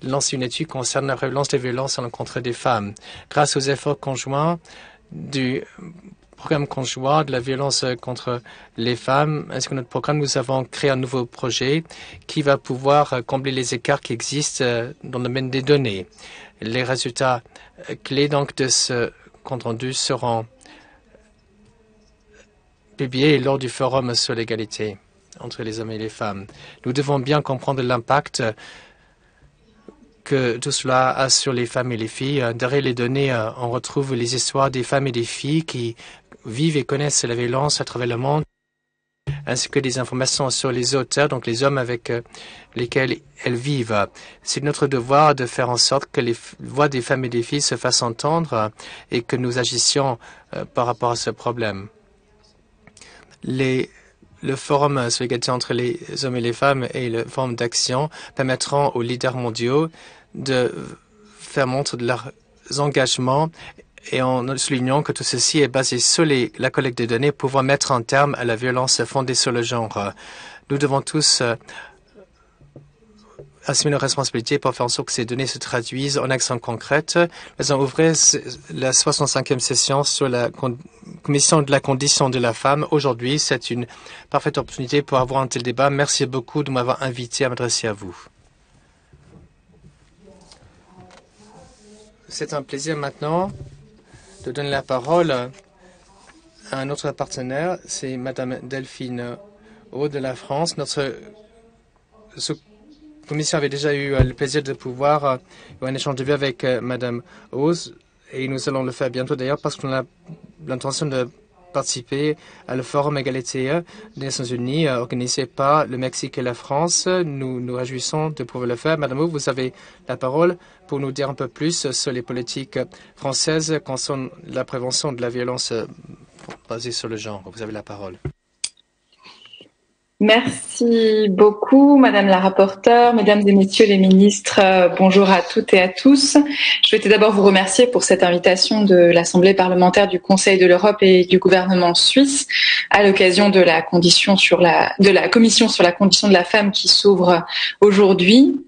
lancé une étude concernant la prévalence des violences à l'encontre des femmes. Grâce aux efforts conjoints du programme conjoint de la violence contre les femmes, ainsi que notre programme, nous avons créé un nouveau projet qui va pouvoir combler les écarts qui existent dans le domaine des données. Les résultats clés donc de ce compte rendu seront publiés lors du forum sur l'égalité entre les hommes et les femmes. Nous devons bien comprendre l'impact que tout cela a sur les femmes et les filles. Derrière les données, on retrouve les histoires des femmes et des filles qui vivent et connaissent la violence à travers le monde, ainsi que des informations sur les auteurs, donc les hommes avec lesquels elles vivent. C'est notre devoir de faire en sorte que les voix des femmes et des filles se fassent entendre et que nous agissions par rapport à ce problème. Le forum sur l'égalité entre les hommes et les femmes et le forum d'action permettront aux leaders mondiaux de faire montre de leurs engagements et en soulignant que tout ceci est basé sur la collecte de données pour mettre un terme à la violence fondée sur le genre. Nous devons tous assumer nos responsabilités pour faire en sorte que ces données se traduisent en actions concrètes. Nous allons ouvrir la 65e session sur la Commission de la condition de la femme. Aujourd'hui, c'est une parfaite opportunité pour avoir un tel débat. Merci beaucoup de m'avoir invité à m'adresser à vous. C'est un plaisir maintenant de donner la parole à un autre partenaire. C'est Madame Delphine Haut de la France. Notre commission avait déjà eu le plaisir de pouvoir avoir un échange de vues avec Madame Oz et nous allons le faire bientôt d'ailleurs parce qu'on a l'intention de participer à le forum égalité des Nations Unies organisé par le Mexique et la France. Nous nous réjouissons de pouvoir le faire. Madame Oz, vous avez la parole pour nous dire un peu plus sur les politiques françaises concernant la prévention de la violence basée sur le genre. Vous avez la parole. Merci beaucoup, Madame la rapporteure, Mesdames et Messieurs les ministres, bonjour à toutes et à tous. Je souhaitais d'abord vous remercier pour cette invitation de l'Assemblée parlementaire du Conseil de l'Europe et du gouvernement suisse à l'occasion de la commission sur la condition de la femme qui s'ouvre aujourd'hui.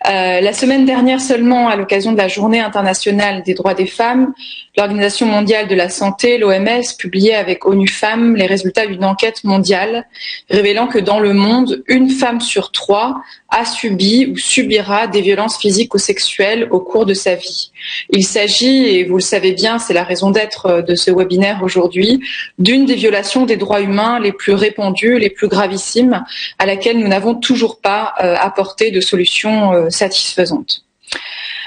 La semaine dernière seulement, à l'occasion de la Journée internationale des droits des femmes, l'Organisation mondiale de la santé, l'OMS, publiait avec ONU Femmes les résultats d'une enquête mondiale révélant que dans le monde, une femme sur 3 a subi ou subira des violences physiques ou sexuelles au cours de sa vie. Il s'agit, et vous le savez bien, c'est la raison d'être de ce webinaire aujourd'hui, d'une des violations des droits humains les plus répandues, les plus gravissimes, à laquelle nous n'avons toujours pas apporté de solution satisfaisante.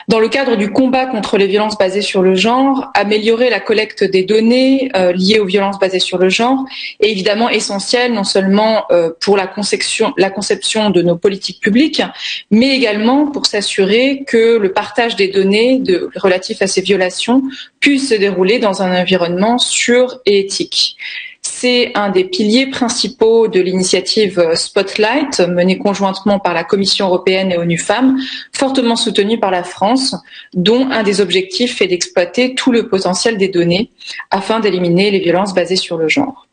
Dans le cadre du combat contre les violences basées sur le genre, améliorer la collecte des données liées aux violences basées sur le genre est évidemment essentiel, non seulement pour la conception de nos politiques publiques, mais également pour s'assurer que le partage des données relatifs à ces violations puisse se dérouler dans un environnement sûr et éthique. C'est un des piliers principaux de l'initiative Spotlight, menée conjointement par la Commission européenne et ONU Femmes, fortement soutenue par la France, dont un des objectifs est d'exploiter tout le potentiel des données afin d'éliminer les violences basées sur le genre.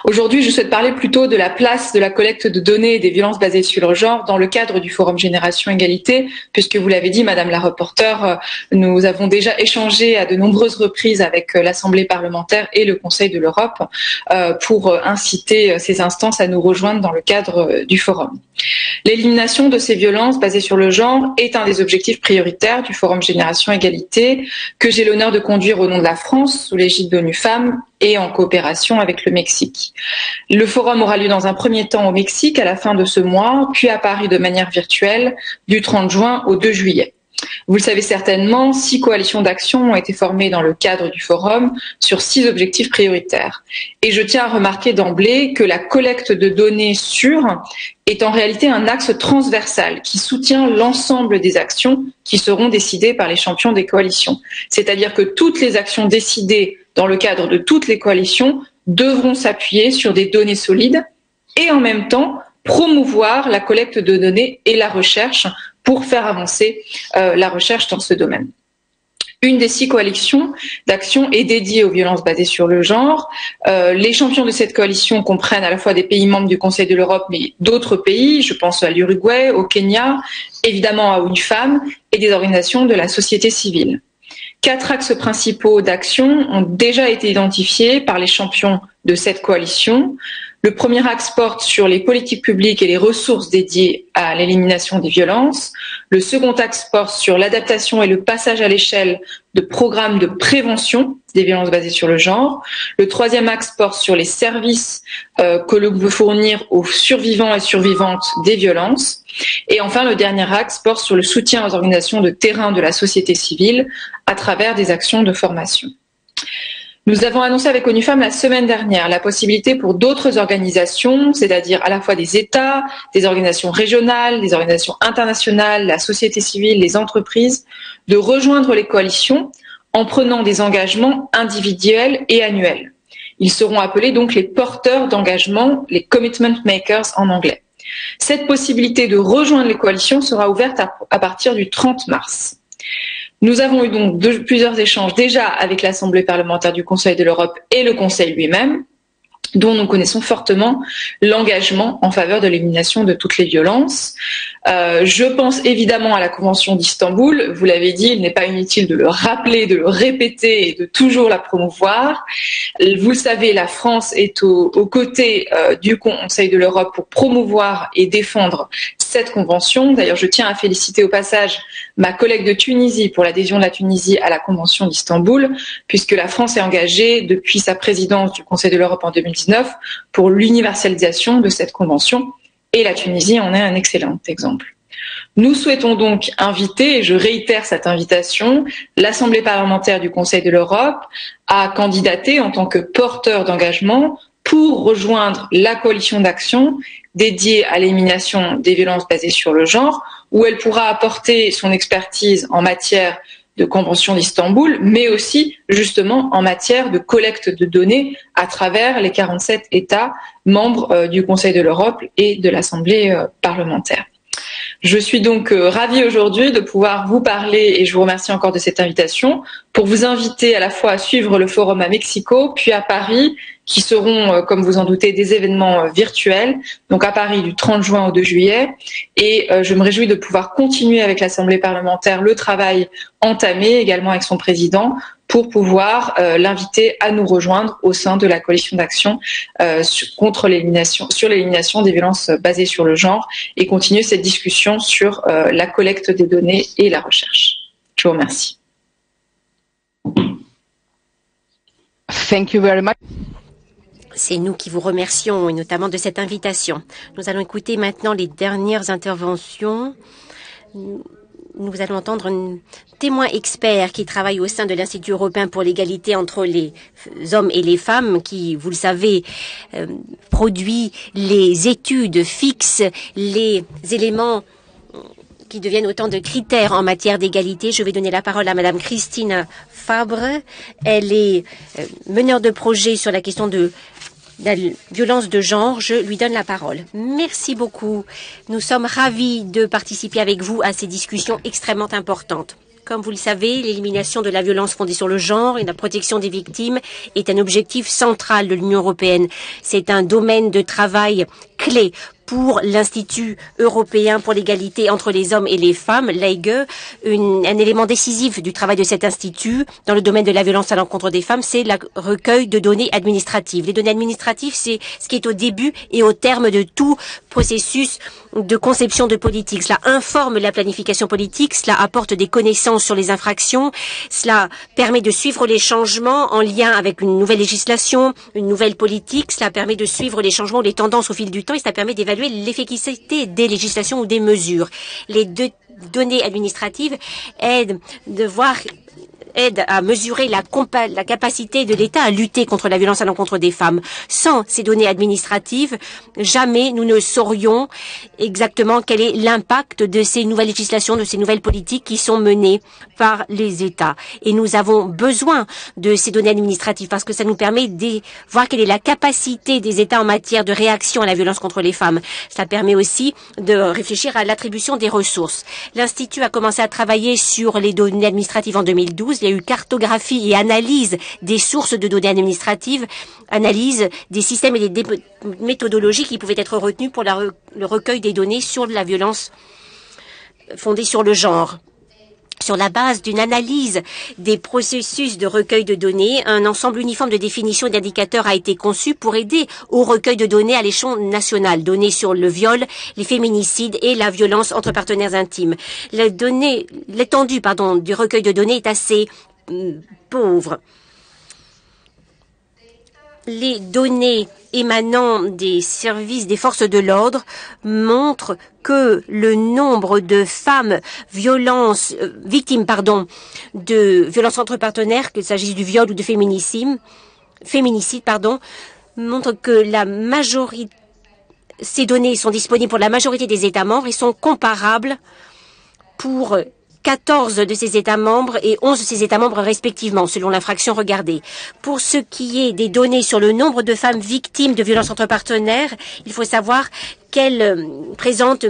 Aujourd'hui, je souhaite parler plutôt de la place de la collecte de données et des violences basées sur le genre dans le cadre du Forum Génération Égalité, puisque vous l'avez dit, Madame la rapporteure, nous avons déjà échangé à de nombreuses reprises avec l'Assemblée parlementaire et le Conseil de l'Europe pour inciter ces instances à nous rejoindre dans le cadre du Forum. L'élimination de ces violences basées sur le genre est un des objectifs prioritaires du Forum Génération Égalité que j'ai l'honneur de conduire au nom de la France, sous l'égide d'ONU Femmes et en coopération avec le Mexique. Le forum aura lieu dans un premier temps au Mexique à la fin de ce mois, puis à Paris de manière virtuelle du 30 juin au 2 juillet. Vous le savez certainement, 6 coalitions d'action ont été formées dans le cadre du forum sur 6 objectifs prioritaires. Et je tiens à remarquer d'emblée que la collecte de données sûres est en réalité un axe transversal qui soutient l'ensemble des actions qui seront décidées par les champions des coalitions. C'est-à-dire que toutes les actions décidées dans le cadre de toutes les coalitions devront s'appuyer sur des données solides et en même temps promouvoir la collecte de données et la recherche pour faire avancer la recherche dans ce domaine. Une des 6 coalitions d'action est dédiée aux violences basées sur le genre. Les champions de cette coalition comprennent à la fois des pays membres du Conseil de l'Europe, mais d'autres pays, je pense à l'Uruguay, au Kenya, évidemment à ONU Femmes et des organisations de la société civile. 4 axes principaux d'action ont déjà été identifiés par les champions de cette coalition. Le premier axe porte sur les politiques publiques et les ressources dédiées à l'élimination des violences. Le second axe porte sur l'adaptation et le passage à l'échelle de programmes de prévention des violences basées sur le genre. Le troisième axe porte sur les services que l'on veut fournir aux survivants et survivantes des violences. Et enfin, le dernier axe porte sur le soutien aux organisations de terrain de la société civile à travers des actions de formation. Nous avons annoncé avec ONU Femmes la semaine dernière la possibilité pour d'autres organisations, c'est-à-dire à la fois des États, des organisations régionales, des organisations internationales, la société civile, les entreprises, de rejoindre les coalitions en prenant des engagements individuels et annuels. Ils seront appelés donc les porteurs d'engagement, les commitment makers en anglais. Cette possibilité de rejoindre les coalitions sera ouverte à partir du 30 mars. Nous avons eu donc plusieurs échanges déjà avec l'Assemblée parlementaire du Conseil de l'Europe et le Conseil lui-même, dont nous connaissons fortement l'engagement en faveur de l'élimination de toutes les violences. Je pense évidemment à la Convention d'Istanbul. Vous l'avez dit, il n'est pas inutile de le rappeler, de le répéter et de toujours la promouvoir. Vous le savez, la France est aux côtés du Conseil de l'Europe pour promouvoir et défendre cette convention. D'ailleurs, je tiens à féliciter au passage ma collègue de Tunisie pour l'adhésion de la Tunisie à la Convention d'Istanbul, puisque la France est engagée depuis sa présidence du Conseil de l'Europe en 2019 pour l'universalisation de cette convention, et la Tunisie en est un excellent exemple. Nous souhaitons donc inviter, et je réitère cette invitation, l'Assemblée parlementaire du Conseil de l'Europe à candidater en tant que porteur d'engagement pour rejoindre la coalition d'action dédiée à l'élimination des violences basées sur le genre, où elle pourra apporter son expertise en matière de Convention d'Istanbul, mais aussi justement en matière de collecte de données à travers les 47 États membres du Conseil de l'Europe et de l'Assemblée parlementaire. Je suis donc ravie aujourd'hui de pouvoir vous parler, et je vous remercie encore de cette invitation, pour vous inviter à la fois à suivre le forum à Mexico, puis à Paris, qui seront, comme vous en doutez, des événements virtuels, donc à Paris du 30 juin au 2 juillet. Et je me réjouis de pouvoir continuer avec l'Assemblée parlementaire le travail entamé, également avec son président, pour pouvoir l'inviter à nous rejoindre au sein de la coalition d'action sur l'élimination des violences basées sur le genre et continuer cette discussion sur la collecte des données et la recherche. Je vous remercie. Thank you very much. C'est nous qui vous remercions, et notamment de cette invitation. Nous allons écouter maintenant les dernières interventions. Nous allons entendre un témoin expert qui travaille au sein de l'Institut européen pour l'égalité entre les hommes et les femmes, qui, vous le savez, produit les études, fixe les éléments qui deviennent autant de critères en matière d'égalité. Je vais donner la parole à Madame Christina Fabre. Elle est meneur de projet sur la question de la violence de genre. Je lui donne la parole. Merci beaucoup. Nous sommes ravis de participer avec vous à ces discussions extrêmement importantes. Comme vous le savez, l'élimination de la violence fondée sur le genre et la protection des victimes est un objectif central de l'Union européenne. C'est un domaine de travail clé pour l'Institut européen pour l'égalité entre les hommes et les femmes, l'EIGE. Un élément décisif du travail de cet institut dans le domaine de la violence à l'encontre des femmes, c'est le recueil de données administratives. Les données administratives, c'est ce qui est au début et au terme de tout processus de conception de politique. Cela informe la planification politique, cela apporte des connaissances sur les infractions, cela permet de suivre les changements en lien avec une nouvelle législation, une nouvelle politique, cela permet de suivre les changements, les tendances au fil du temps, et cela permet d'évaluer l'efficacité des législations ou des mesures. Les deux données administratives aident à mesurer la capacité de l'État à lutter contre la violence à l'encontre des femmes. Sans ces données administratives, jamais nous ne saurions exactement quel est l'impact de ces nouvelles législations, de ces nouvelles politiques qui sont menées par les États. Et nous avons besoin de ces données administratives parce que ça nous permet de voir quelle est la capacité des États en matière de réaction à la violence contre les femmes. Ça permet aussi de réfléchir à l'attribution des ressources. L'Institut a commencé à travailler sur les données administratives en 2012. Il y a eu cartographie et analyse des sources de données administratives, analyse des systèmes et des méthodologies qui pouvaient être retenues pour le recueil des données sur la violence fondée sur le genre. Sur la base d'une analyse des processus de recueil de données, un ensemble uniforme de définitions et d'indicateurs a été conçu pour aider au recueil de données à l'échelon national, données sur le viol, les féminicides et la violence entre partenaires intimes. L'étendue du recueil de données est assez pauvre. Les données émanant des services des forces de l'ordre montrent que le nombre de femmes victimes de violences entre partenaires, qu'il s'agisse du viol ou de féminicide, montre que ces données sont disponibles pour la majorité des États membres et sont comparables pour 14 de ces États membres et 11 de ces États membres respectivement, selon l'infraction regardée. Pour ce qui est des données sur le nombre de femmes victimes de violences entre partenaires, il faut savoir qu'elles présentent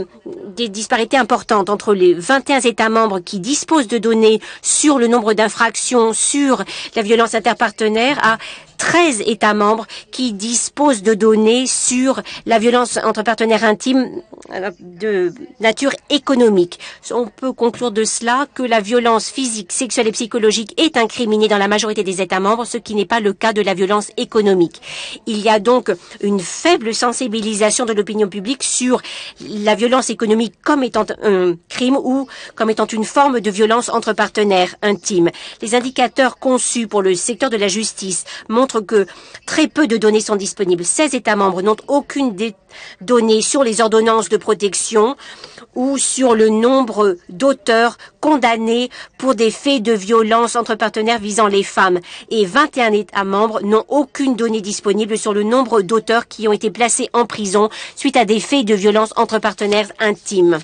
des disparités importantes entre les 21 États membres qui disposent de données sur le nombre d'infractions sur la violence interpartenaire à 13 États membres qui disposent de données sur la violence entre partenaires intimes de nature économique. On peut conclure de cela que la violence physique, sexuelle et psychologique est incriminée dans la majorité des États membres, ce qui n'est pas le cas de la violence économique. Il y a donc une faible sensibilisation de l'opinion publique sur la violence économique comme étant un crime ou comme étant une forme de violence entre partenaires intimes. Les indicateurs conçus pour le secteur de la justice montrent que très peu de données sont disponibles. 16 États membres n'ont aucune des données sur les ordonnances de protection ou sur le nombre d'auteurs condamnés pour des faits de violence entre partenaires visant les femmes. Et 21 États membres n'ont aucune donnée disponible sur le nombre d'auteurs qui ont été placés en prison suite à des faits de violence entre partenaires intimes.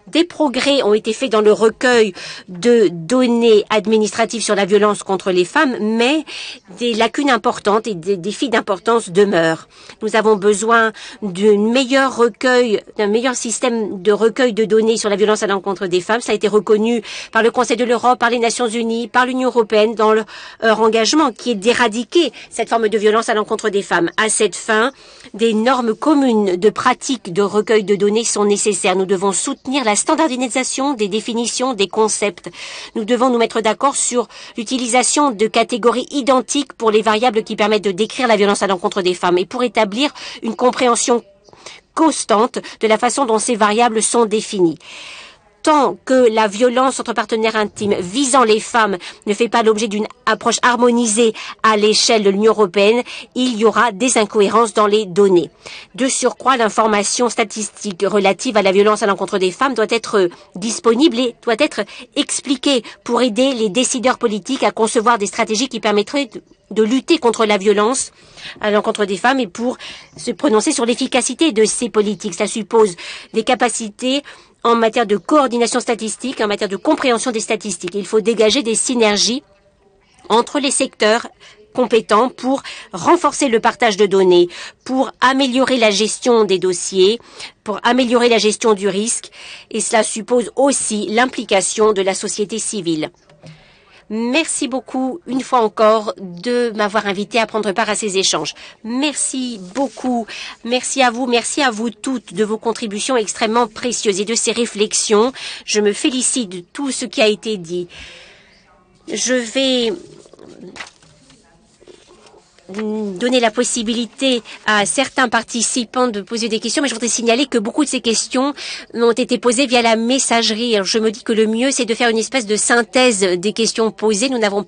Des progrès ont été faits dans le recueil de données administratives sur la violence contre les femmes, mais des lacunes importantes et des défis d'importance demeurent. Nous avons besoin d'un meilleur système de recueil de données sur la violence à l'encontre des femmes. Ça a été reconnu par le Conseil de l'Europe, par les Nations Unies, par l'Union européenne dans leur engagement qui est d'éradiquer cette forme de violence à l'encontre des femmes. À cette fin, des normes communes de pratique de recueil de données sont nécessaires. Nous devons soutenir la standardisation des définitions, des concepts. Nous devons nous mettre d'accord sur l'utilisation de catégories identiques pour les variables qui permettent de décrire la violence à l'encontre des femmes et pour établir une compréhension constante de la façon dont ces variables sont définies. Tant que la violence entre partenaires intimes visant les femmes ne fait pas l'objet d'une approche harmonisée à l'échelle de l'Union européenne, il y aura des incohérences dans les données. De surcroît, l'information statistique relative à la violence à l'encontre des femmes doit être disponible et doit être expliquée pour aider les décideurs politiques à concevoir des stratégies qui permettraient de lutter contre la violence à l'encontre des femmes et pour se prononcer sur l'efficacité de ces politiques. Ça suppose des capacités en matière de coordination statistique, en matière de compréhension des statistiques. Il faut dégager des synergies entre les secteurs compétents pour renforcer le partage de données, pour améliorer la gestion des dossiers, pour améliorer la gestion du risque, et cela suppose aussi l'implication de la société civile. Merci beaucoup, une fois encore, de m'avoir invité à prendre part à ces échanges. Merci beaucoup. Merci à vous toutes de vos contributions extrêmement précieuses et de ces réflexions. Je me félicite de tout ce qui a été dit. Je vais donner la possibilité à certains participants de poser des questions, mais je voudrais signaler que beaucoup de ces questions ont été posées via la messagerie. Alors je me dis que le mieux, c'est de faire une espèce de synthèse des questions posées. Nous n'avons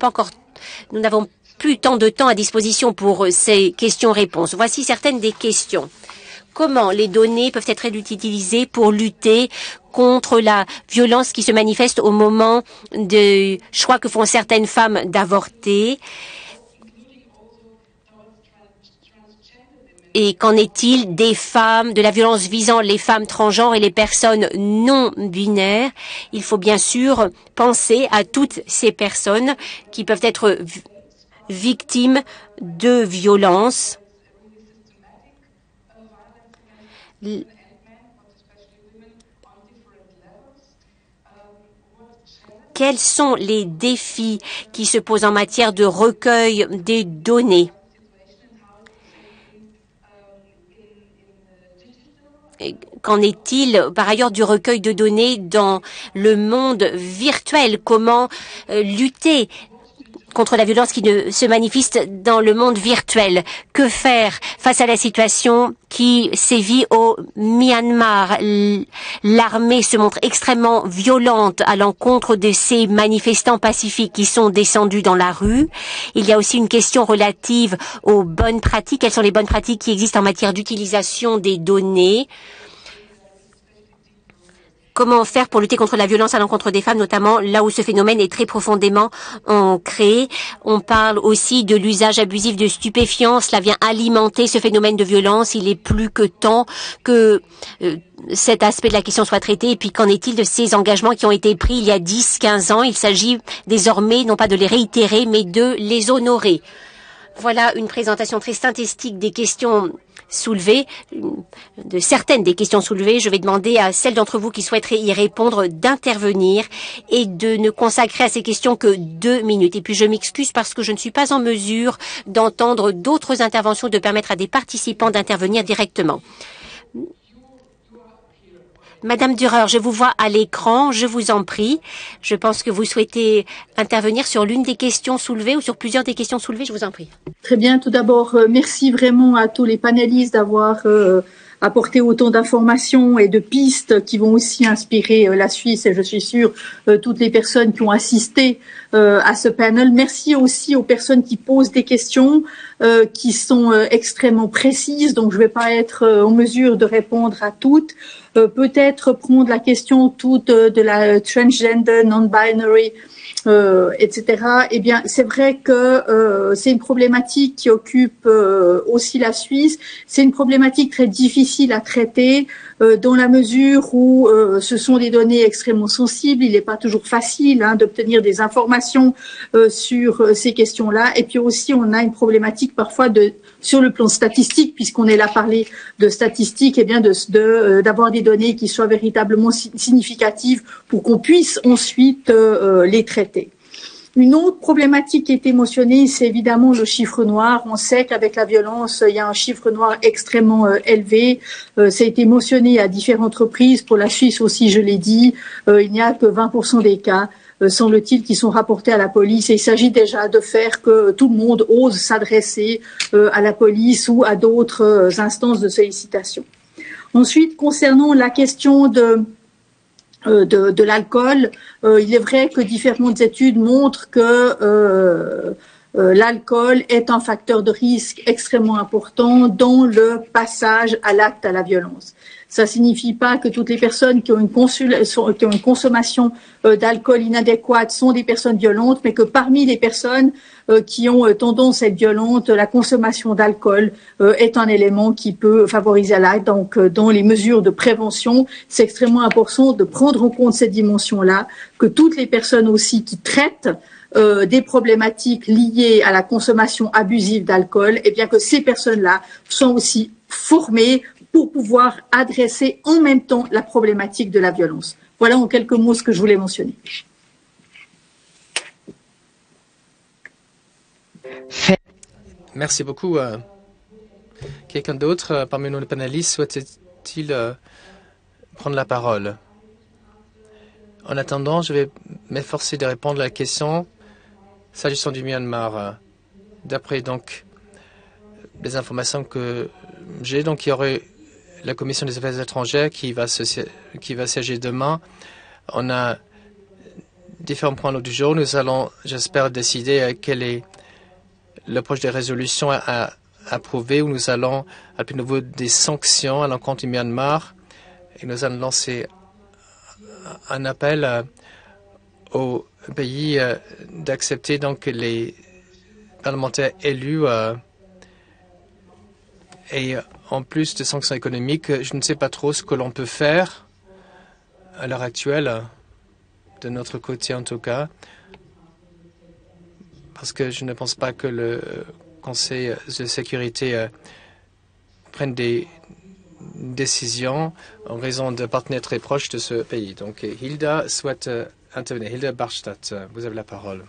plus tant de temps à disposition pour ces questions-réponses. Voici certaines des questions. Comment les données peuvent être utilisées pour lutter contre la violence qui se manifeste au moment des choix que font certaines femmes d'avorter? Et qu'en est-il des femmes, de la violence visant les femmes transgenres et les personnes non binaires? Il faut bien sûr penser à toutes ces personnes qui peuvent être victimes de violences. Quels sont les défis qui se posent en matière de recueil des données? Qu'en est-il par ailleurs du recueil de données dans le monde virtuel? Comment lutter contre la violence qui se manifeste dans le monde virtuel? Que faire face à la situation qui sévit au Myanmar? L'armée se montre extrêmement violente à l'encontre de ces manifestants pacifiques qui sont descendus dans la rue. Il y a aussi une question relative aux bonnes pratiques. Quelles sont les bonnes pratiques qui existent en matière d'utilisation des données? Comment faire pour lutter contre la violence à l'encontre des femmes, notamment là où ce phénomène est très profondément ancré? On parle aussi de l'usage abusif de stupéfiants. Cela vient alimenter ce phénomène de violence. Il est plus que temps que cet aspect de la question soit traité. Et puis, qu'en est-il de ces engagements qui ont été pris il y a 10-15 ans? Il s'agit désormais non pas de les réitérer, mais de les honorer. Voilà une présentation très synthétique des questions soulevées, de certaines des questions soulevées. Je vais demander à celles d'entre vous qui souhaiteraient y répondre d'intervenir et de ne consacrer à ces questions que 2 minutes. Et puis je m'excuse parce que je ne suis pas en mesure d'entendre d'autres interventions, de permettre à des participants d'intervenir directement. Madame Dürer, je vous vois à l'écran, je vous en prie. Je pense que vous souhaitez intervenir sur l'une des questions soulevées ou sur plusieurs des questions soulevées, je vous en prie. Très bien, tout d'abord, merci vraiment à tous les panélistes d'avoir apporté autant d'informations et de pistes qui vont aussi inspirer la Suisse et je suis sûre toutes les personnes qui ont assisté à ce panel. Merci aussi aux personnes qui posent des questions qui sont extrêmement précises, donc je ne vais pas être en mesure de répondre à toutes. Peut-être prendre la question toute de la transgender, non-binary etc. Eh bien, c'est vrai que c'est une problématique qui occupe aussi la Suisse. C'est une problématique très difficile à traiter dans la mesure où ce sont des données extrêmement sensibles. Il n'est pas toujours facile d'obtenir des informations sur ces questions-là. Et puis aussi, on a une problématique parfois sur le plan statistique, puisqu'on est là parler de statistiques, eh bien d'avoir des données qui soient véritablement significatives pour qu'on puisse ensuite les traiter. Une autre problématique qui est émotionnée, c'est évidemment le chiffre noir. On sait qu'avec la violence, il y a un chiffre noir extrêmement élevé. Ça a été mentionné à différentes reprises. Pour la Suisse aussi, je l'ai dit, il n'y a que 20% des cas, semble-t-il, qui sont rapportés à la police. Et il s'agit déjà de faire que tout le monde ose s'adresser à la police ou à d'autres instances de sollicitation. Ensuite, concernant la question de l'alcool, il est vrai que différentes études montrent que l'alcool est un facteur de risque extrêmement important dans le passage à l'acte à la violence. Ça ne signifie pas que toutes les personnes qui ont une consommation d'alcool inadéquate sont des personnes violentes, mais que parmi les personnes qui ont tendance à être violentes, la consommation d'alcool est un élément qui peut favoriser l'acte. Donc, dans les mesures de prévention, c'est extrêmement important de prendre en compte cette dimension-là, que toutes les personnes aussi qui traitent des problématiques liées à la consommation abusive d'alcool, eh bien que ces personnes-là sont aussi formées pour pouvoir adresser en même temps la problématique de la violence. Voilà en quelques mots ce que je voulais mentionner. Merci beaucoup. Quelqu'un d'autre parmi nos panélistes souhaitait-il prendre la parole? En attendant, je vais m'efforcer de répondre à la question s'agissant du Myanmar. D'après donc les informations que j'ai, donc il y aurait la Commission des affaires étrangères qui va siéger demain. On a différents points à l'ordre du jour. Nous allons, j'espère, décider quel est le projet de résolution à approuver, où nous allons appeler de nouveau des sanctions à l'encontre du Myanmar. Et nous allons lancer un appel au pays d'accepter donc les parlementaires élus et en plus de sanctions économiques, je ne sais pas trop ce que l'on peut faire à l'heure actuelle, de notre côté en tout cas, parce que je ne pense pas que le Conseil de sécurité prenne des décisions en raison de partenaires très proches de ce pays. Donc Hilda souhaite intervenir. Hilda Barstadt, vous avez la parole.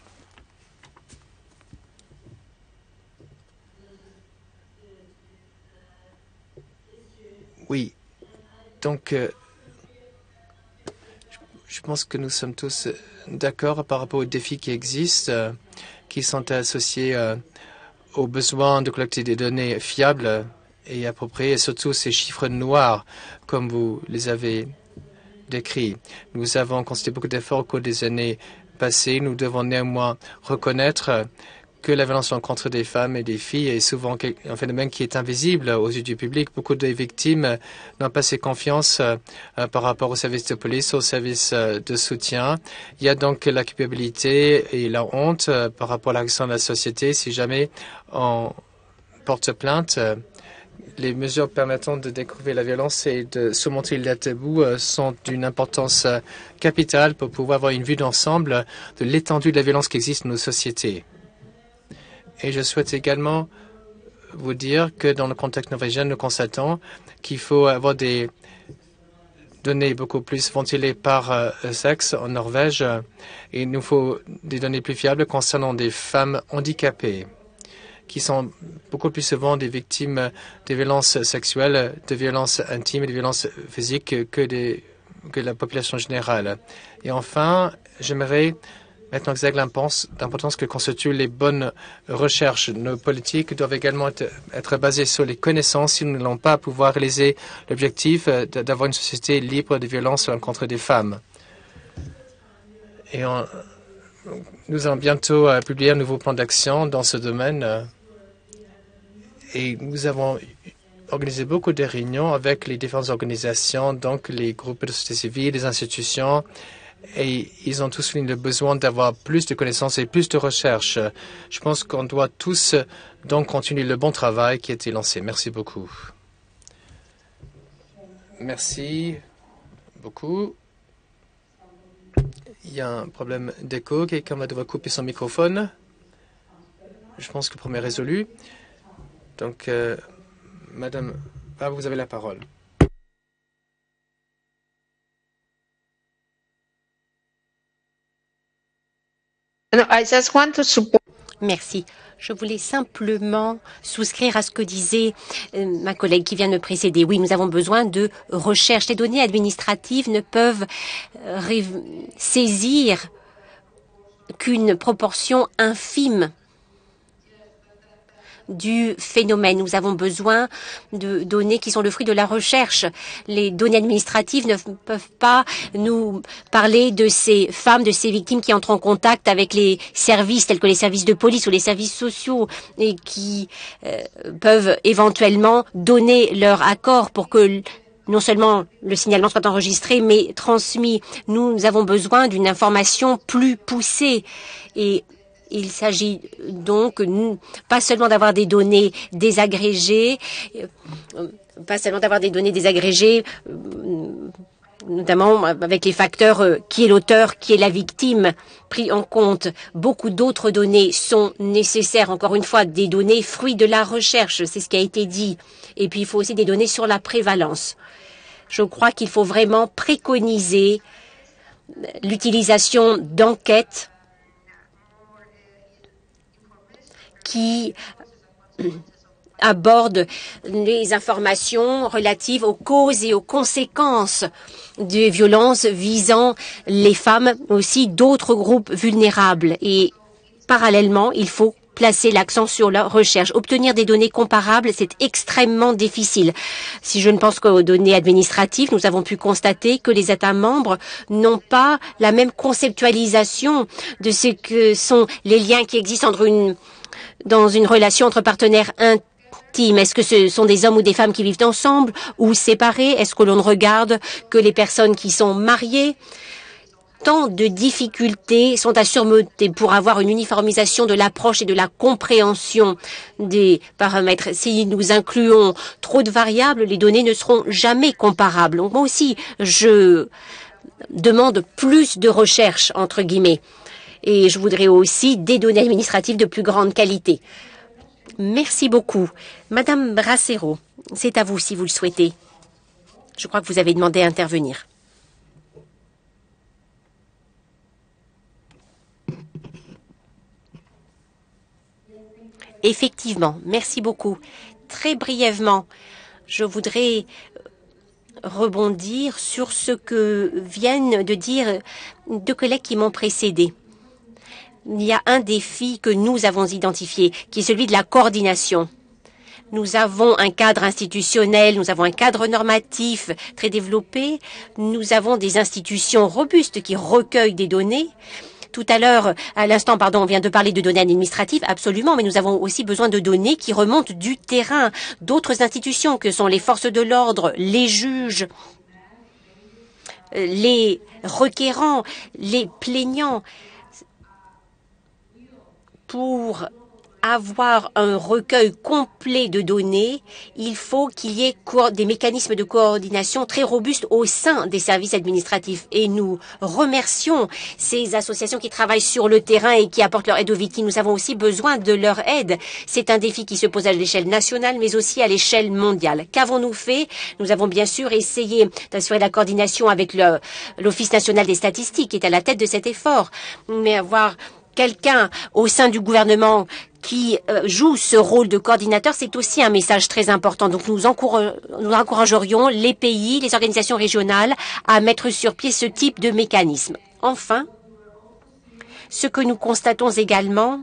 Oui, donc je pense que nous sommes tous d'accord par rapport aux défis qui existent, qui sont associés aux besoins de collecter des données fiables et appropriées, et surtout ces chiffres noirs, comme vous les avez décrits. Nous avons constaté beaucoup d'efforts au cours des années passées. Nous devons néanmoins reconnaître que la violence contre des femmes et des filles est souvent un phénomène qui est invisible aux yeux du public. Beaucoup de victimes n'ont pas assez confiance par rapport aux services de police, aux services de soutien. Il y a donc la culpabilité et la honte par rapport à l'action de la société. Si jamais on porte plainte, les mesures permettant de découvrir la violence et de surmonter les tabous sont d'une importance capitale pour pouvoir avoir une vue d'ensemble de l'étendue de la violence qui existe dans nos sociétés. Et je souhaite également vous dire que dans le contexte norvégien, nous constatons qu'il faut avoir des données beaucoup plus ventilées par sexe en Norvège. Et il nous faut des données plus fiables concernant des femmes handicapées qui sont beaucoup plus souvent des victimes de violences sexuelles, de violences intimes et de violences physiques que la population générale. Et enfin, j'aimerais maintenant que l'importance que constituent les bonnes recherches. Nos politiques doivent également être basées sur les connaissances si nous n'allons pas pouvoir réaliser l'objectif d'avoir une société libre de violence à l'encontre des femmes. Et nous allons bientôt publier un nouveau plan d'action dans ce domaine. Et nous avons organisé beaucoup de réunions avec les différentes organisations, donc les groupes de société civile, les institutions, Et ils ont tous souligné le besoin d'avoir plus de connaissances et plus de recherche. Je pense qu'on doit tous donc continuer le bon travail qui a été lancé. Merci beaucoup. Merci beaucoup. Il y a un problème d'écho. Quelqu'un va devoir couper son microphone. Je pense que le problème est résolu. Donc, Madame, vous avez la parole. Merci. Je voulais simplement souscrire à ce que disait ma collègue qui vient de me précéder. Oui, nous avons besoin de recherche. Les données administratives ne peuvent saisir qu'une proportion infime du phénomène. Nous avons besoin de données qui sont le fruit de la recherche. Les données administratives ne peuvent pas nous parler de ces femmes, de ces victimes qui entrent en contact avec les services tels que les services de police ou les services sociaux et qui peuvent éventuellement donner leur accord pour que non seulement le signalement soit enregistré, mais transmis. Nous avons besoin d'une information plus poussée et il s'agit donc pas seulement d'avoir des données désagrégées, notamment avec les facteurs qui est l'auteur, qui est la victime, pris en compte. Beaucoup d'autres données sont nécessaires. Encore une fois, des données fruits de la recherche, c'est ce qui a été dit. Et puis il faut aussi des données sur la prévalence. Je crois qu'il faut vraiment préconiser l'utilisation d'enquêtes qui aborde les informations relatives aux causes et aux conséquences des violences visant les femmes, aussi d'autres groupes vulnérables. Et parallèlement, il faut placer l'accent sur la recherche. Obtenir des données comparables, c'est extrêmement difficile. Si je ne pense qu'aux données administratives, nous avons pu constater que les États membres n'ont pas la même conceptualisation de ce que sont les liens qui existent dans une relation entre partenaires intimes. Est-ce que ce sont des hommes ou des femmes qui vivent ensemble ou séparés? Est-ce que l'on ne regarde que les personnes qui sont mariées? Tant de difficultés sont à surmonter pour avoir une uniformisation de l'approche et de la compréhension des paramètres. Si nous incluons trop de variables, les données ne seront jamais comparables. Donc moi aussi, je demande plus de recherche, entre guillemets. Et je voudrais aussi des données administratives de plus grande qualité. Merci beaucoup. Madame Bracero, c'est à vous si vous le souhaitez. Je crois que vous avez demandé à intervenir. Effectivement, merci beaucoup. Très brièvement, je voudrais rebondir sur ce que viennent de dire deux collègues qui m'ont précédé. Il y a un défi que nous avons identifié, qui est celui de la coordination. Nous avons un cadre institutionnel, nous avons un cadre normatif très développé, nous avons des institutions robustes qui recueillent des données. Tout à l'heure, à l'instant, on vient de parler de données administratives, absolument, mais nous avons aussi besoin de données qui remontent du terrain, d'autres institutions que sont les forces de l'ordre, les juges, les requérants, les plaignants. Pour avoir un recueil complet de données, il faut qu'il y ait des mécanismes de coordination très robustes au sein des services administratifs. Et nous remercions ces associations qui travaillent sur le terrain et qui apportent leur aide aux victimes. Nous avons aussi besoin de leur aide. C'est un défi qui se pose à l'échelle nationale, mais aussi à l'échelle mondiale. Qu'avons-nous fait? Nous avons bien sûr essayé d'assurer la coordination avec l'Office national des statistiques, qui est à la tête de cet effort. Mais avoir quelqu'un au sein du gouvernement qui joue ce rôle de coordinateur, c'est aussi un message très important. Donc nous encouragerions les pays, les organisations régionales à mettre sur pied ce type de mécanisme. Enfin, ce que nous constatons également,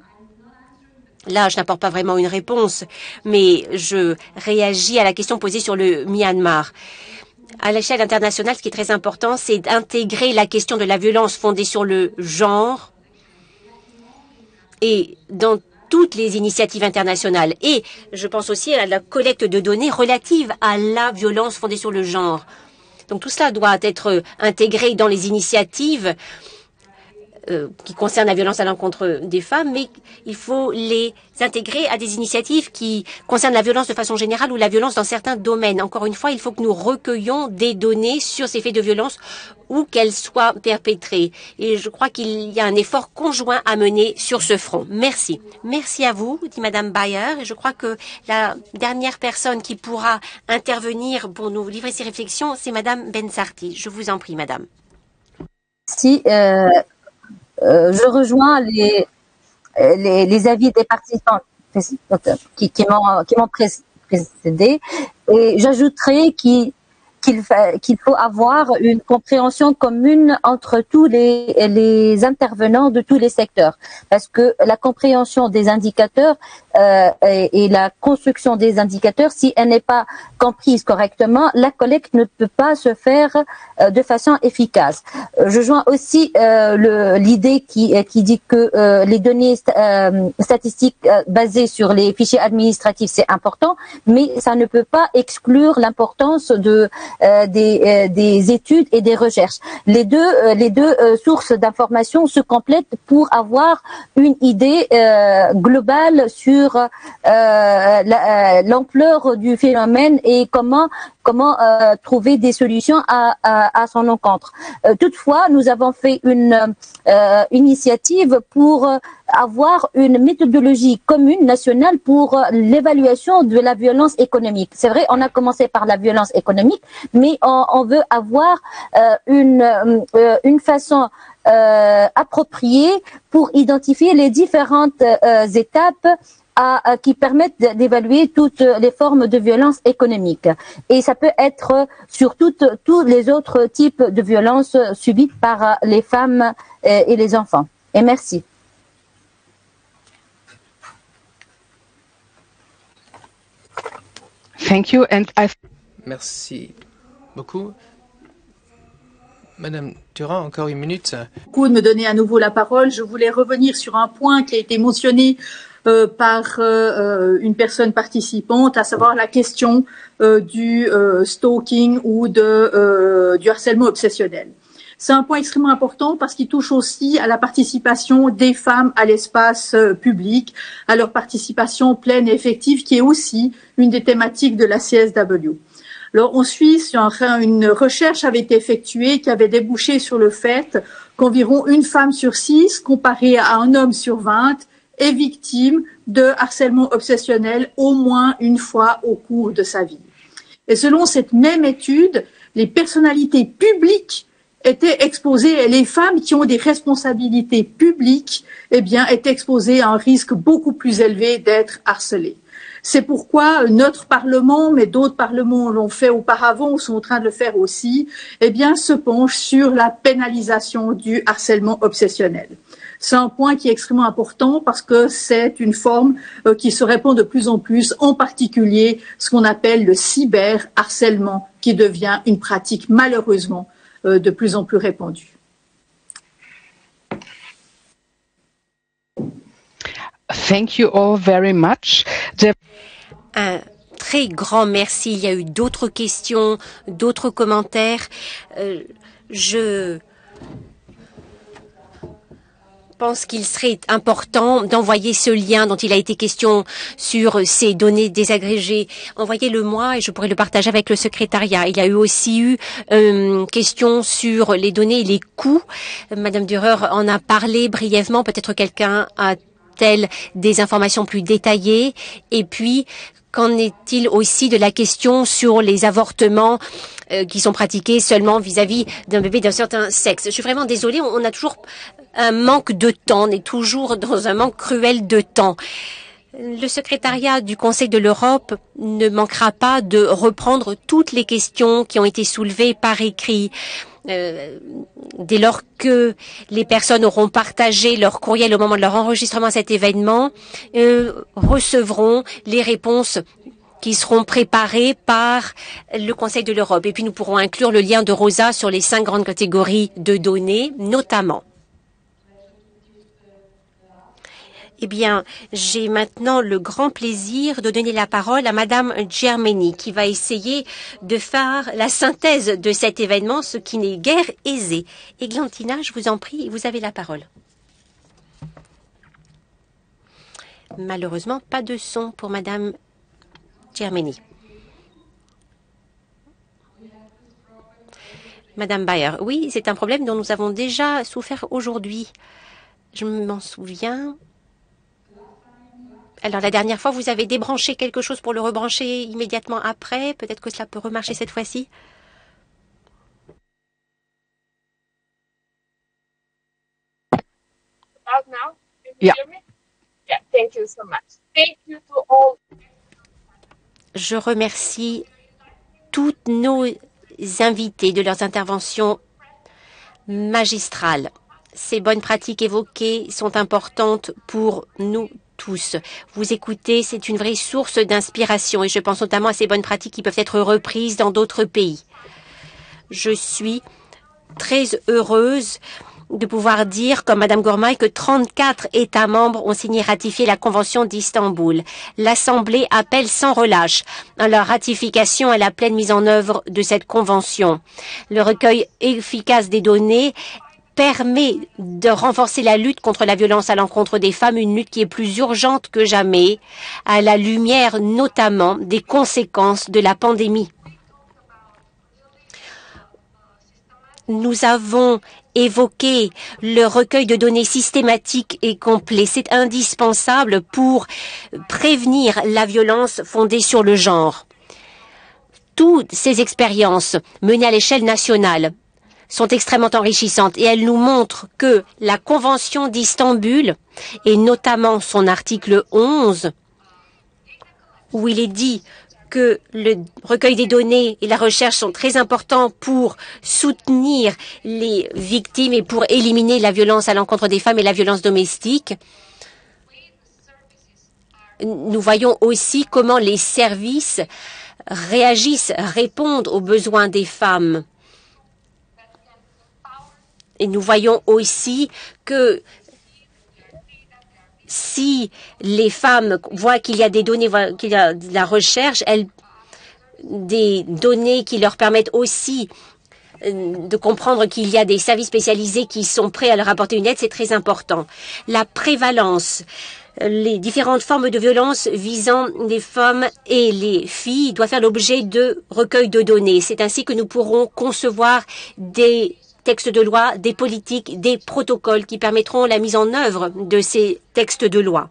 là je n'apporte pas vraiment une réponse, mais je réagis à la question posée sur le Myanmar. À l'échelle internationale, ce qui est très important, c'est d'intégrer la question de la violence fondée sur le genre et dans toutes les initiatives internationales. Et je pense aussi à la collecte de données relatives à la violence fondée sur le genre. Donc tout cela doit être intégré dans les initiatives qui concernent la violence à l'encontre des femmes, mais il faut les intégrer à des initiatives qui concernent la violence de façon générale ou la violence dans certains domaines. Encore une fois, il faut que nous recueillions des données sur ces faits de violence où qu'elles soient perpétrées. Et je crois qu'il y a un effort conjoint à mener sur ce front. Merci. Merci à vous, dit Madame Bayer. Et je crois que la dernière personne qui pourra intervenir pour nous livrer ses réflexions, c'est Madame Bensarti. Je vous en prie, Madame. Si, je rejoins les avis des participants qui m'ont précédé, et j'ajouterai qu'il faut avoir une compréhension commune entre tous les intervenants de tous les secteurs, parce que la compréhension des indicateurs et la construction des indicateurs, si elle n'est pas comprise correctement, la collecte ne peut pas se faire de façon efficace. Je joins aussi l'idée qui dit que les données statistiques basées sur les fichiers administratifs, c'est important, mais ça ne peut pas exclure l'importance des études et des recherches. Les deux sources d'information se complètent pour avoir une idée globale sur l'ampleur du phénomène et comment trouver des solutions à son encontre. Toutefois, nous avons fait une initiative pour avoir une méthodologie commune nationale pour l'évaluation de la violence économique. C'est vrai, on a commencé par la violence économique, mais on veut avoir une façon appropriée pour identifier les différentes étapes qui permettent d'évaluer toutes les formes de violence économique. Et ça peut être sur tous les autres types de violences subies par les femmes et les enfants. Et merci. Thank you. And Merci beaucoup. Madame Durand, encore une minute. Beaucoup de me donner à nouveau la parole. Je voulais revenir sur un point qui a été mentionné par une personne participante, à savoir la question du stalking ou du harcèlement obsessionnel. C'est un point extrêmement important parce qu'il touche aussi à la participation des femmes à l'espace public, à leur participation pleine et effective, qui est aussi une des thématiques de la CSW. Alors, en Suisse, une recherche avait été effectuée qui avait débouché sur le fait qu'environ une femme sur 6, comparée à un homme sur 20, est victime de harcèlement obsessionnel au moins une fois au cours de sa vie. Et selon cette même étude, les personnalités publiques étaient exposées, et les femmes qui ont des responsabilités publiques, étaient exposées à un risque beaucoup plus élevé d'être harcelées. C'est pourquoi notre Parlement, mais d'autres parlements l'ont fait auparavant ou sont en train de le faire aussi, se penchent sur la pénalisation du harcèlement obsessionnel. C'est un point qui est extrêmement important parce que c'est une forme qui se répand de plus en plus, en particulier ce qu'on appelle le cyberharcèlement, qui devient une pratique malheureusement de plus en plus répandue. thank you all very much. Un très grand merci. Il y a eu d'autres questions, d'autres commentaires. Je pense qu'il serait important d'envoyer ce lien dont il a été question sur ces données désagrégées. Envoyez-le-moi et je pourrai le partager avec le secrétariat. Il y a aussi eu question sur les données et les coûts. Madame Dürer en a parlé brièvement. Peut-être quelqu'un a-t-elle des informations plus détaillées. Et puis, qu'en est-il aussi de la question sur les avortements qui sont pratiqués seulement vis-à-vis d'un bébé d'un certain sexe? Je suis vraiment désolée, on a toujours un manque de temps, on est toujours dans un manque cruel de temps. Le secrétariat du Conseil de l'Europe ne manquera pas de reprendre toutes les questions qui ont été soulevées par écrit. Dès lors que les personnes auront partagé leur courriel au moment de leur enregistrement à cet événement, recevront les réponses qui seront préparées par le Conseil de l'Europe. Et puis nous pourrons inclure le lien de Rosa sur les 5 grandes catégories de données, notamment. Eh bien, j'ai maintenant le grand plaisir de donner la parole à Madame Germany, qui va essayer de faire la synthèse de cet événement, ce qui n'est guère aisé. Eglantina, je vous en prie, vous avez la parole. Malheureusement, pas de son pour Madame Germany. Madame Bayer, oui, c'est un problème dont nous avons déjà souffert aujourd'hui. Je m'en souviens. Alors, la dernière fois, vous avez débranché quelque chose pour le rebrancher immédiatement après. Peut-être que cela peut remarcher cette fois-ci. Je remercie toutes nos invités de leurs interventions magistrales. Ces bonnes pratiques évoquées sont importantes pour nous tous. Vous écoutez, c'est une vraie source d'inspiration et je pense notamment à ces bonnes pratiques qui peuvent être reprises dans d'autres pays. Je suis très heureuse de pouvoir dire, comme Madame Gourmay, que 34 États membres ont signé et ratifié la Convention d'Istanbul. L'Assemblée appelle sans relâche à la ratification et la pleine mise en œuvre de cette Convention. Le recueil efficace des données permet de renforcer la lutte contre la violence à l'encontre des femmes, une lutte qui est plus urgente que jamais, à la lumière notamment des conséquences de la pandémie. Nous avons évoqué le recueil de données systématique et complet. C'est indispensable pour prévenir la violence fondée sur le genre. Toutes ces expériences menées à l'échelle nationale sont extrêmement enrichissantes et elles nous montrent que la Convention d'Istanbul, et notamment son article 11, où il est dit que le recueil des données et la recherche sont très importants pour soutenir les victimes et pour éliminer la violence à l'encontre des femmes et la violence domestique. Nous voyons aussi comment les services réagissent, répondent aux besoins des femmes. Et nous voyons aussi que si les femmes voient qu'il y a des données, qu'il y a de la recherche, des données qui leur permettent aussi de comprendre qu'il y a des services spécialisés qui sont prêts à leur apporter une aide, c'est très important. La prévalence, les différentes formes de violence visant les femmes et les filles doivent faire l'objet de recueils de données. C'est ainsi que nous pourrons concevoir des textes de loi, des politiques, des protocoles qui permettront la mise en œuvre de ces textes de loi.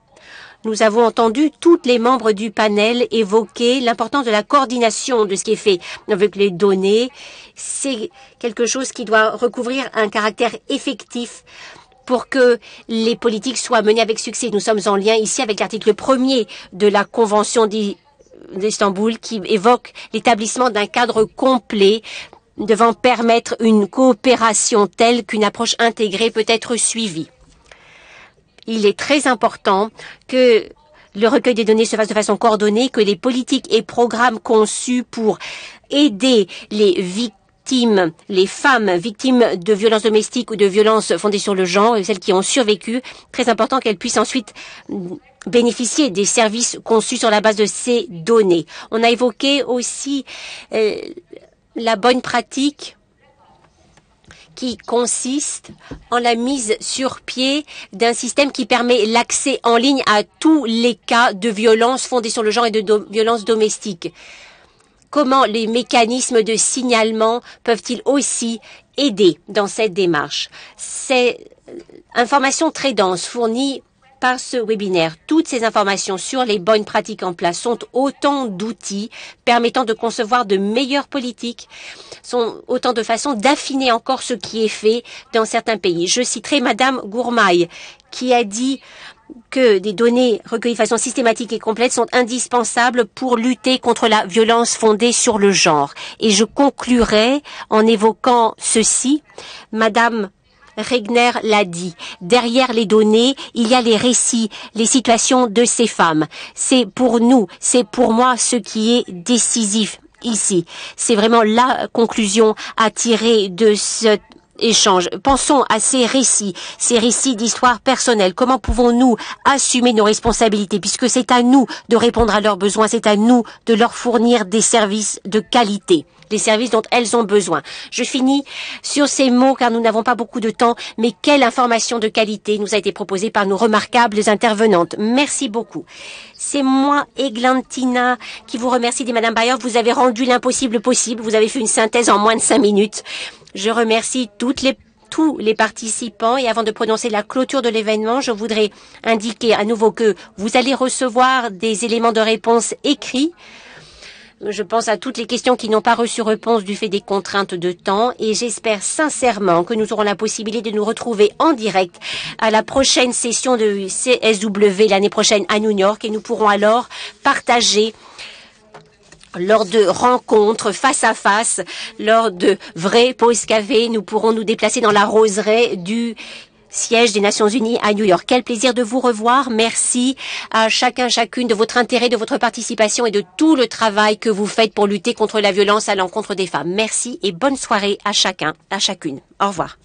Nous avons entendu tous les membres du panel évoquer l'importance de la coordination de ce qui est fait avec les données. C'est quelque chose qui doit recouvrir un caractère effectif pour que les politiques soient menées avec succès. Nous sommes en lien ici avec l'article 1er de la Convention d'Istanbul qui évoque l'établissement d'un cadre complet devant permettre une coopération telle qu'une approche intégrée peut être suivie. Il est très important que le recueil des données se fasse de façon coordonnée, que les politiques et programmes conçus pour aider les victimes, les femmes victimes de violences domestiques ou de violences fondées sur le genre, et celles qui ont survécu, très important qu'elles puissent ensuite bénéficier des services conçus sur la base de ces données. On a évoqué aussi la bonne pratique qui consiste en la mise sur pied d'un système qui permet l'accès en ligne à tous les cas de violences fondées sur le genre et de violences domestiques. Comment les mécanismes de signalement peuvent-ils aussi aider dans cette démarche? C'est information très dense fournie par ce webinaire. Toutes ces informations sur les bonnes pratiques en place sont autant d'outils permettant de concevoir de meilleures politiques, sont autant de façons d'affiner encore ce qui est fait dans certains pays. Je citerai Madame Gourmay qui a dit que des données recueillies de façon systématique et complète sont indispensables pour lutter contre la violence fondée sur le genre. Et je conclurai en évoquant ceci. Madame Regner l'a dit, derrière les données, il y a les récits, les situations de ces femmes. C'est pour nous, c'est pour moi ce qui est décisif ici. C'est vraiment la conclusion à tirer de ce échange. Pensons à ces récits d'histoire personnelle. Comment pouvons-nous assumer nos responsabilités, puisque c'est à nous de répondre à leurs besoins, c'est à nous de leur fournir des services de qualité, des services dont elles ont besoin. Je finis sur ces mots car nous n'avons pas beaucoup de temps, mais quelle information de qualité nous a été proposée par nos remarquables intervenantes. Merci beaucoup. C'est moi, Eglantina, qui vous remercie, dit Madame Bayer. Vous avez rendu l'impossible possible. Vous avez fait une synthèse en moins de 5 minutes. Je remercie tous les participants et avant de prononcer la clôture de l'événement, je voudrais indiquer à nouveau que vous allez recevoir des éléments de réponse écrits. Je pense à toutes les questions qui n'ont pas reçu réponse du fait des contraintes de temps et j'espère sincèrement que nous aurons la possibilité de nous retrouver en direct à la prochaine session de CSW l'année prochaine à New York et nous pourrons alors partager lors de rencontres face à face, lors de vraies pauses café, nous pourrons nous déplacer dans la roseraie du siège des Nations Unies à New York. Quel plaisir de vous revoir. Merci à chacune de votre intérêt, de votre participation et de tout le travail que vous faites pour lutter contre la violence à l'encontre des femmes. Merci et bonne soirée à chacune. Au revoir.